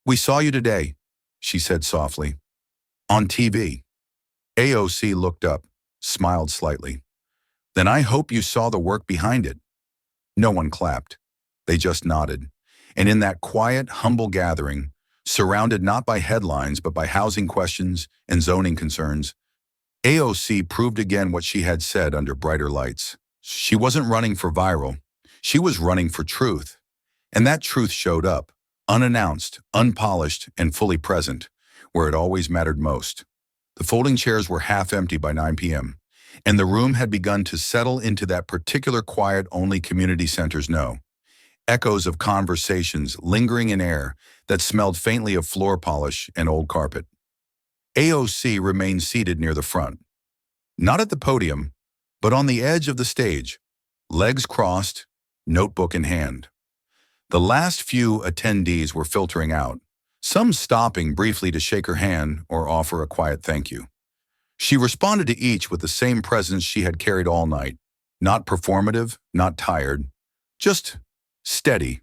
We saw you today, she said softly. On TV. AOC looked up, smiled slightly. Then I hope you saw the work behind it. No one clapped. They just nodded. And in that quiet, humble gathering, surrounded not by headlines but by housing questions and zoning concerns, AOC proved again what she had said under brighter lights. She wasn't running for viral. She was running for truth. And that truth showed up, unannounced, unpolished, and fully present, where it always mattered most. The folding chairs were half empty by 9 p.m., and the room had begun to settle into that particular quiet only community centers know. Echoes of conversations lingering in air that smelled faintly of floor polish and old carpet. AOC remained seated near the front. Not at the podium, but on the edge of the stage, legs crossed, notebook in hand. The last few attendees were filtering out, some stopping briefly to shake her hand or offer a quiet thank you. She responded to each with the same presence she had carried all night, not performative, not tired, just steady.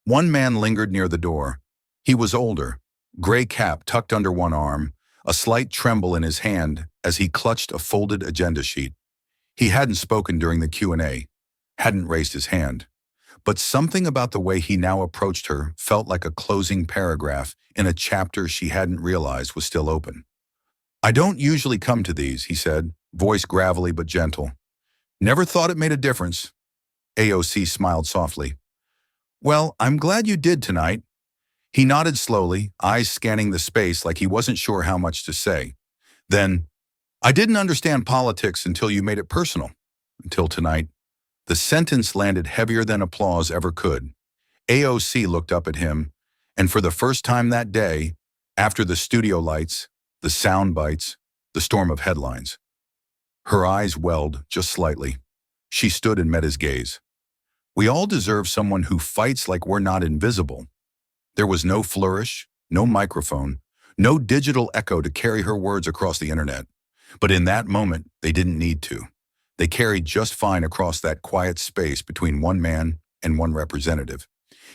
One man lingered near the door. He was older, gray cap tucked under one arm, a slight tremble in his hand as he clutched a folded agenda sheet. He hadn't spoken during the Q&A, hadn't raised his hand. But something about the way he now approached her felt like a closing paragraph in a chapter she hadn't realized was still open. I don't usually come to these, he said, voice gravelly but gentle. Never thought it made a difference. AOC smiled softly. Well, I'm glad you did tonight. He nodded slowly, eyes scanning the space like he wasn't sure how much to say. Then, I didn't understand politics until you made it personal. Until tonight. The sentence landed heavier than applause ever could. AOC looked up at him, and for the first time that day, after the studio lights, the sound bites, the storm of headlines, her eyes welled just slightly. She stood and met his gaze. We all deserve someone who fights like we're not invisible. There was no flourish, no microphone, no digital echo to carry her words across the internet. But in that moment, they didn't need to. They carried just fine across that quiet space between one man and one representative.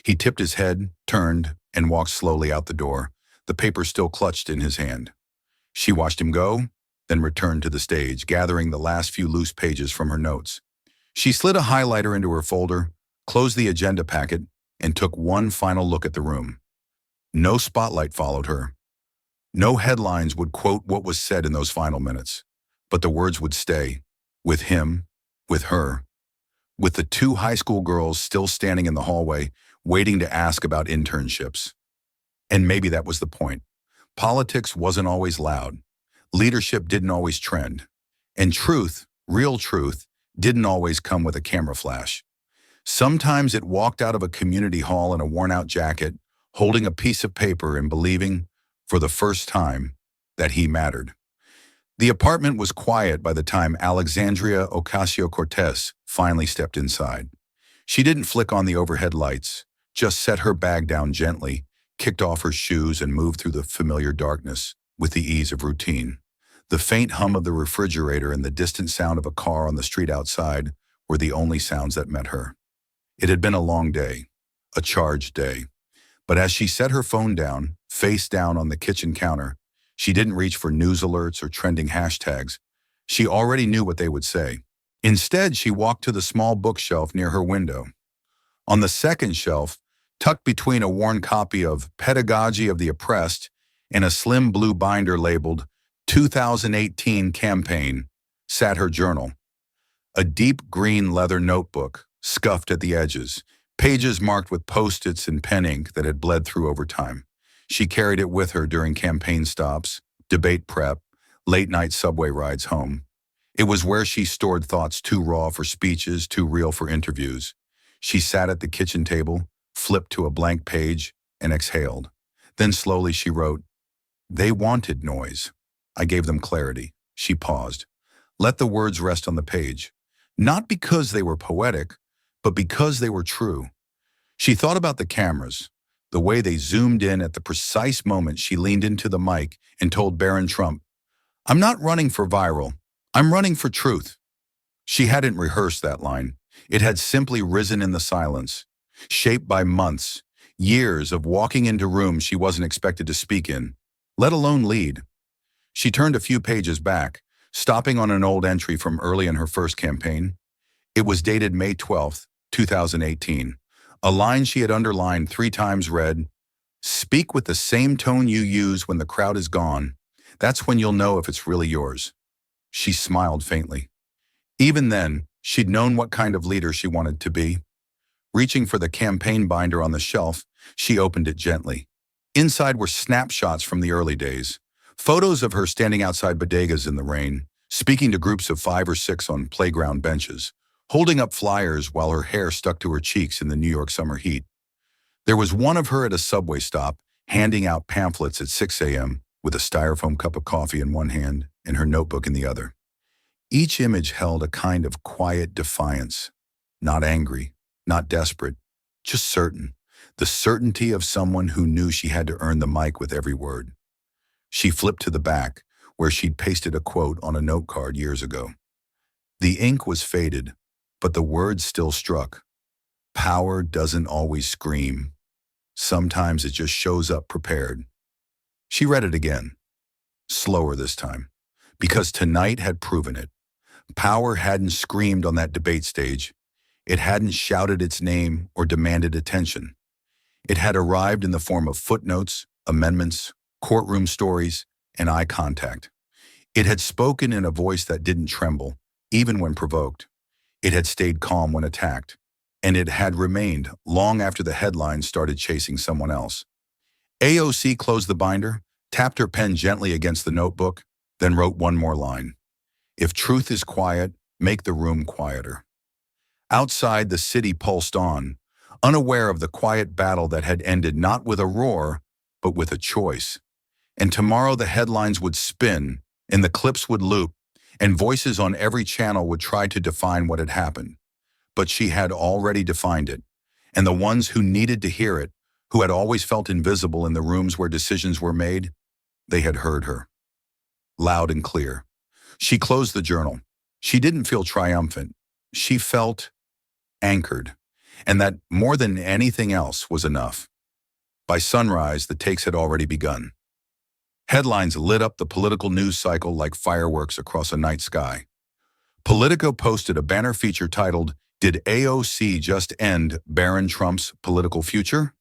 He tipped his head, turned, and walked slowly out the door, the paper still clutched in his hand. She watched him go, then returned to the stage, gathering the last few loose pages from her notes. She slid a highlighter into her folder, closed the agenda packet, and took one final look at the room. No spotlight followed her. No headlines would quote what was said in those final minutes, but the words would stay. With him, with her, with the two high school girls still standing in the hallway, waiting to ask about internships. And maybe that was the point. Politics wasn't always loud. Leadership didn't always trend. And truth, real truth, didn't always come with a camera flash. Sometimes it walked out of a community hall in a worn-out jacket, holding a piece of paper and believing, for the first time, that he mattered. The apartment was quiet by the time Alexandria Ocasio-Cortez finally stepped inside. She didn't flick on the overhead lights, just set her bag down gently, kicked off her shoes and moved through the familiar darkness with the ease of routine. The faint hum of the refrigerator and the distant sound of a car on the street outside were the only sounds that met her. It had been a long day, a charged day. But as she set her phone down, face down on the kitchen counter, she didn't reach for news alerts or trending hashtags. She already knew what they would say. Instead, she walked to the small bookshelf near her window. On the second shelf, tucked between a worn copy of Pedagogy of the Oppressed and a slim blue binder labeled 2018 Campaign, sat her journal. A deep green leather notebook, scuffed at the edges, pages marked with post-its and pen ink that had bled through over time. She carried it with her during campaign stops, debate prep, late-night subway rides home. It was where she stored thoughts too raw for speeches, too real for interviews. She sat at the kitchen table, flipped to a blank page, and exhaled. Then slowly she wrote, "They wanted noise. I gave them clarity." She paused. Let the words rest on the page. Not because they were poetic, but because they were true. She thought about the cameras, the way they zoomed in at the precise moment she leaned into the mic and told Barron Trump, "I'm not running for viral. I'm running for truth." She hadn't rehearsed that line. It had simply risen in the silence, shaped by months, years of walking into rooms she wasn't expected to speak in, let alone lead. She turned a few pages back, stopping on an old entry from early in her first campaign. It was dated May 12th, 2018. A line she had underlined 3 times read, "Speak with the same tone you use when the crowd is gone. That's when you'll know if it's really yours." She smiled faintly. Even then, she'd known what kind of leader she wanted to be. Reaching for the campaign binder on the shelf, she opened it gently. Inside were snapshots from the early days. Photos of her standing outside bodegas in the rain, speaking to groups of 5 or 6 on playground benches, holding up flyers while her hair stuck to her cheeks in the New York summer heat. There was one of her at a subway stop, handing out pamphlets at 6 a.m. with a styrofoam cup of coffee in one hand and her notebook in the other. Each image held a kind of quiet defiance, not angry, not desperate, just certain, the certainty of someone who knew she had to earn the mic with every word. She flipped to the back, where she'd pasted a quote on a note card years ago. The ink was faded, but the words still struck. Power doesn't always scream. Sometimes it just shows up prepared. She read it again, slower this time, because tonight had proven it. Power hadn't screamed on that debate stage. It hadn't shouted its name or demanded attention. It had arrived in the form of footnotes, amendments, courtroom stories, and eye contact. It had spoken in a voice that didn't tremble, even when provoked. It had stayed calm when attacked, and it had remained long after the headlines started chasing someone else. AOC closed the binder, tapped her pen gently against the notebook, then wrote one more line. "If truth is quiet, make the room quieter." Outside, the city pulsed on, unaware of the quiet battle that had ended not with a roar, but with a choice. And tomorrow the headlines would spin, and the clips would loop, and voices on every channel would try to define what had happened. But she had already defined it, and the ones who needed to hear it, who had always felt invisible in the rooms where decisions were made, they had heard her. Loud and clear. She closed the journal. She didn't feel triumphant. She felt anchored, and that more than anything else was enough. By sunrise, the takes had already begun. Headlines lit up the political news cycle like fireworks across a night sky. Politico posted a banner feature titled, "Did AOC just end Barron Trump's political future?"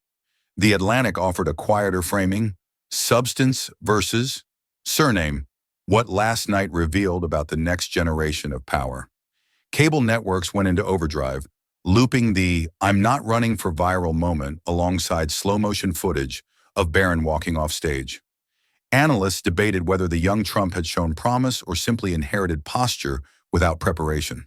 The Atlantic offered a quieter framing, "Substance versus surname, what last night revealed about the next generation of power." Cable networks went into overdrive, looping the "I'm not running for viral" moment alongside slow-motion footage of Barron walking off stage. Analysts debated whether the young Trump had shown promise or simply inherited posture without preparation.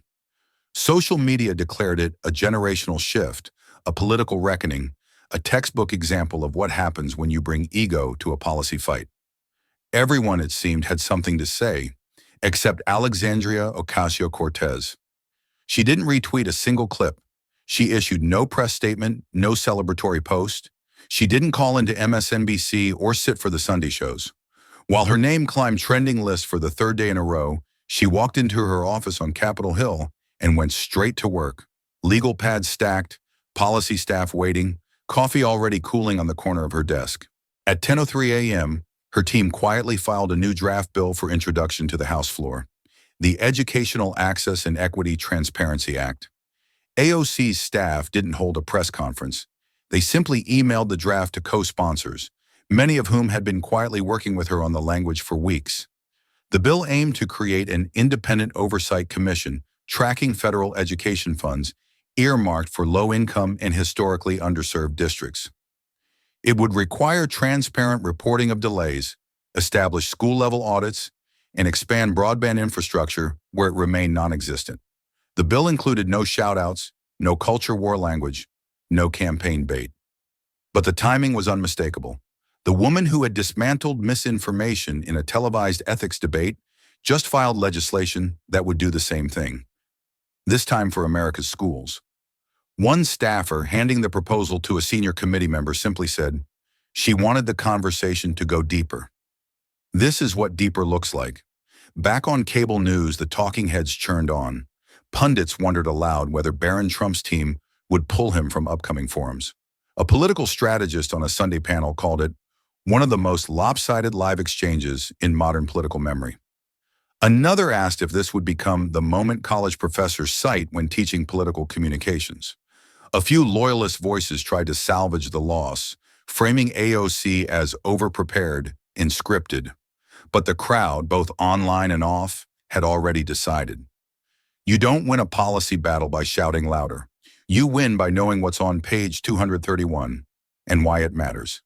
Social media declared it a generational shift, a political reckoning, a textbook example of what happens when you bring ego to a policy fight. Everyone, it seemed, had something to say, except Alexandria Ocasio-Cortez. She didn't retweet a single clip. She issued no press statement, no celebratory post. She didn't call into MSNBC or sit for the Sunday shows. While her name climbed trending lists for the 3rd day in a row, she walked into her office on Capitol Hill and went straight to work. Legal pads stacked, policy staff waiting, coffee already cooling on the corner of her desk. At 10:03 a.m., her team quietly filed a new draft bill for introduction to the House floor, the Educational Access and Equity Transparency Act. AOC's staff didn't hold a press conference. They simply emailed the draft to co-sponsors, many of whom had been quietly working with her on the language for weeks. The bill aimed to create an independent oversight commission tracking federal education funds earmarked for low-income and historically underserved districts. It would require transparent reporting of delays, establish school-level audits, and expand broadband infrastructure where it remained non-existent. The bill included no shout-outs, no culture war language, no campaign bait. But the timing was unmistakable. The woman who had dismantled misinformation in a televised ethics debate just filed legislation that would do the same thing, this time for America's schools. One staffer handing the proposal to a senior committee member simply said, she wanted the conversation to go deeper. This is what deeper looks like. Back on cable news, the talking heads churned on. Pundits wondered aloud whether Barron Trump's team would pull him from upcoming forums. A political strategist on a Sunday panel called it one of the most lopsided live exchanges in modern political memory. Another asked if this would become the moment college professors cite when teaching political communications. A few loyalist voices tried to salvage the loss, framing AOC as overprepared and scripted. But the crowd, both online and off, had already decided. You don't win a policy battle by shouting louder. You win by knowing what's on page 231 and why it matters.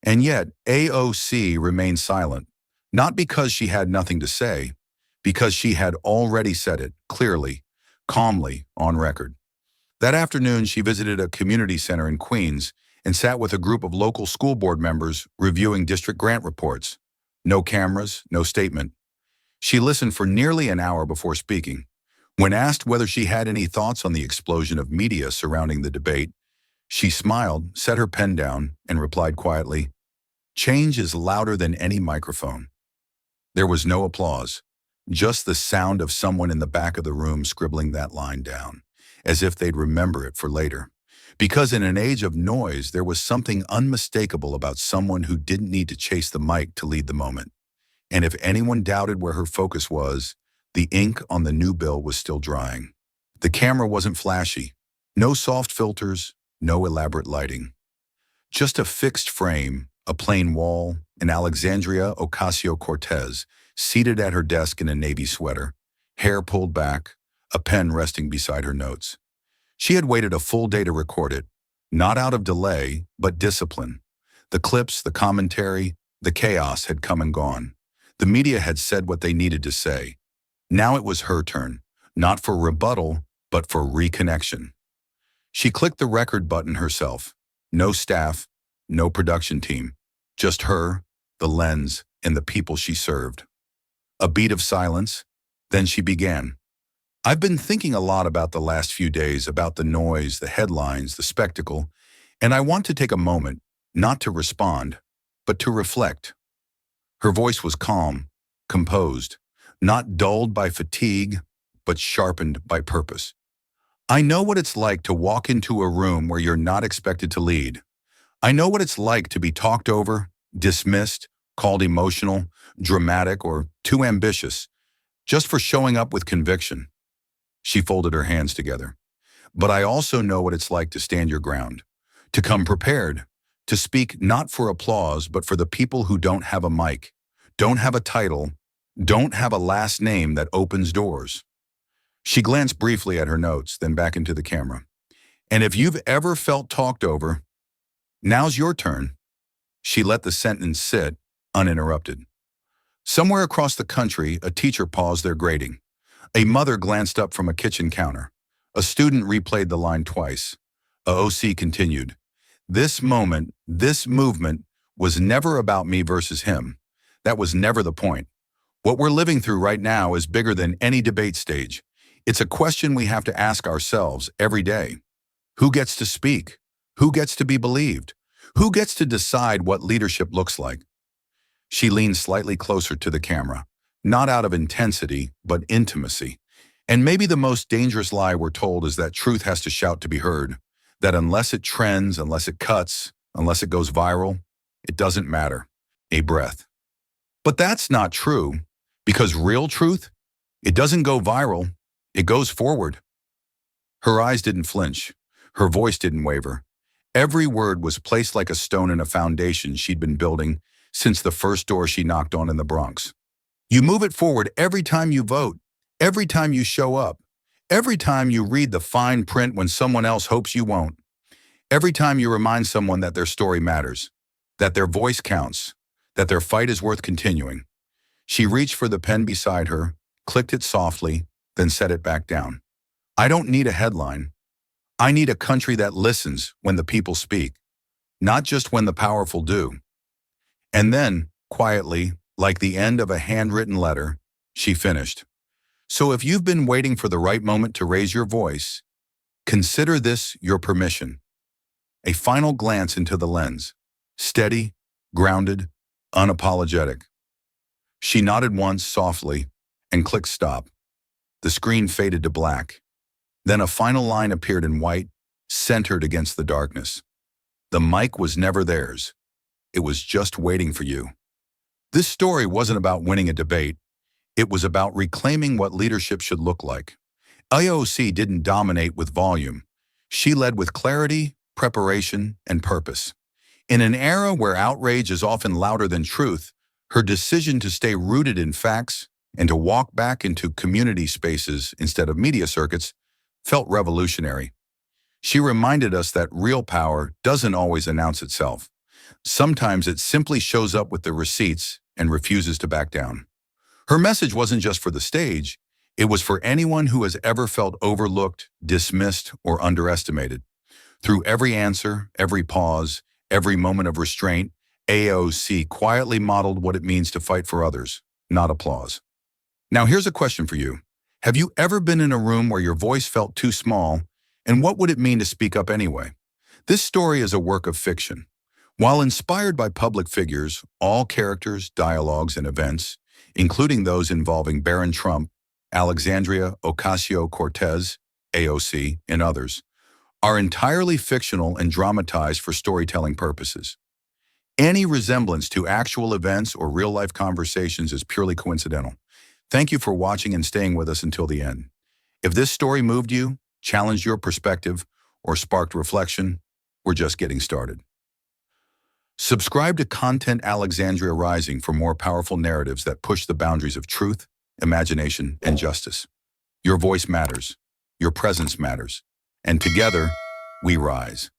And yet, AOC remained silent, not because she had nothing to say, because she had already said it, clearly, calmly, on record. That afternoon, she visited a community center in Queens and sat with a group of local school board members reviewing district grant reports. No cameras, no statement. She listened for nearly an hour before speaking. When asked whether she had any thoughts on the explosion of media surrounding the debate, she smiled, set her pen down, and replied quietly, "Change is louder than any microphone." There was no applause, just the sound of someone in the back of the room scribbling that line down, as if they'd remember it for later. Because in an age of noise, there was something unmistakable about someone who didn't need to chase the mic to lead the moment. And if anyone doubted where her focus was, the ink on the new bill was still drying. The camera wasn't flashy. No soft filters, no elaborate lighting. Just a fixed frame, a plain wall, and Alexandria Ocasio-Cortez seated at her desk in a navy sweater, hair pulled back, a pen resting beside her notes. She had waited a full day to record it, not out of delay, but discipline. The clips, the commentary, the chaos had come and gone. The media had said what they needed to say. Now it was her turn, not for rebuttal, but for reconnection. She clicked the record button herself. No staff, no production team, just her, the lens, and the people she served. A beat of silence, then she began. I've been thinking a lot about the last few days, about the noise, the headlines, the spectacle, and I want to take a moment, not to respond, but to reflect. Her voice was calm, composed, not dulled by fatigue, but sharpened by purpose. I know what it's like to walk into a room where you're not expected to lead. I know what it's like to be talked over, dismissed, called emotional, dramatic, or too ambitious, just for showing up with conviction. She folded her hands together. But I also know what it's like to stand your ground, to come prepared, to speak not for applause, but for the people who don't have a mic, don't have a title, don't have a last name that opens doors. She glanced briefly at her notes, then back into the camera. And if you've ever felt talked over, now's your turn. She let the sentence sit, uninterrupted. Somewhere across the country, a teacher paused their grading. A mother glanced up from a kitchen counter. A student replayed the line twice. AOC continued, "This moment, this movement was never about me versus him. That was never the point. What we're living through right now is bigger than any debate stage. It's a question we have to ask ourselves every day. Who gets to speak? Who gets to be believed? Who gets to decide what leadership looks like?" She leaned slightly closer to the camera, not out of intensity, but intimacy. And maybe the most dangerous lie we're told is that truth has to shout to be heard, that unless it trends, unless it cuts, unless it goes viral, it doesn't matter. A breath. But that's not true, because real truth, it doesn't go viral, it goes forward. Her eyes didn't flinch. Her voice didn't waver. Every word was placed like a stone in a foundation she'd been building since the first door she knocked on in the Bronx. You move it forward every time you vote, every time you show up, every time you read the fine print when someone else hopes you won't, every time you remind someone that their story matters, that their voice counts, that their fight is worth continuing. She reached for the pen beside her, clicked it softly, then set it back down. I don't need a headline. I need a country that listens when the people speak, not just when the powerful do. And then, quietly, like the end of a handwritten letter, she finished. So if you've been waiting for the right moment to raise your voice, consider this your permission. A final glance into the lens, steady, grounded, unapologetic. She nodded once softly and clicked stop. The screen faded to black. Then a final line appeared in white, centered against the darkness. The mic was never theirs. It was just waiting for you. This story wasn't about winning a debate. It was about reclaiming what leadership should look like. AOC didn't dominate with volume. She led with clarity, preparation, and purpose. In an era where outrage is often louder than truth, her decision to stay rooted in facts and to walk back into community spaces instead of media circuits felt revolutionary. She reminded us that real power doesn't always announce itself. Sometimes it simply shows up with the receipts and refuses to back down. Her message wasn't just for the stage, it was for anyone who has ever felt overlooked, dismissed, or underestimated. Through every answer, every pause, every moment of restraint, AOC quietly modeled what it means to fight for others, not applause. Now here's a question for you. Have you ever been in a room where your voice felt too small, and what would it mean to speak up anyway? This story is a work of fiction. While inspired by public figures, all characters, dialogues, and events, including those involving Barron Trump, Alexandria Ocasio-Cortez, AOC, and others, are entirely fictional and dramatized for storytelling purposes. Any resemblance to actual events or real-life conversations is purely coincidental. Thank you for watching and staying with us until the end. If this story moved you, challenged your perspective, or sparked reflection, we're just getting started. Subscribe to Content Alexandria Rising for more powerful narratives that push the boundaries of truth, imagination, and justice. Your voice matters. Your presence matters. And together, we rise.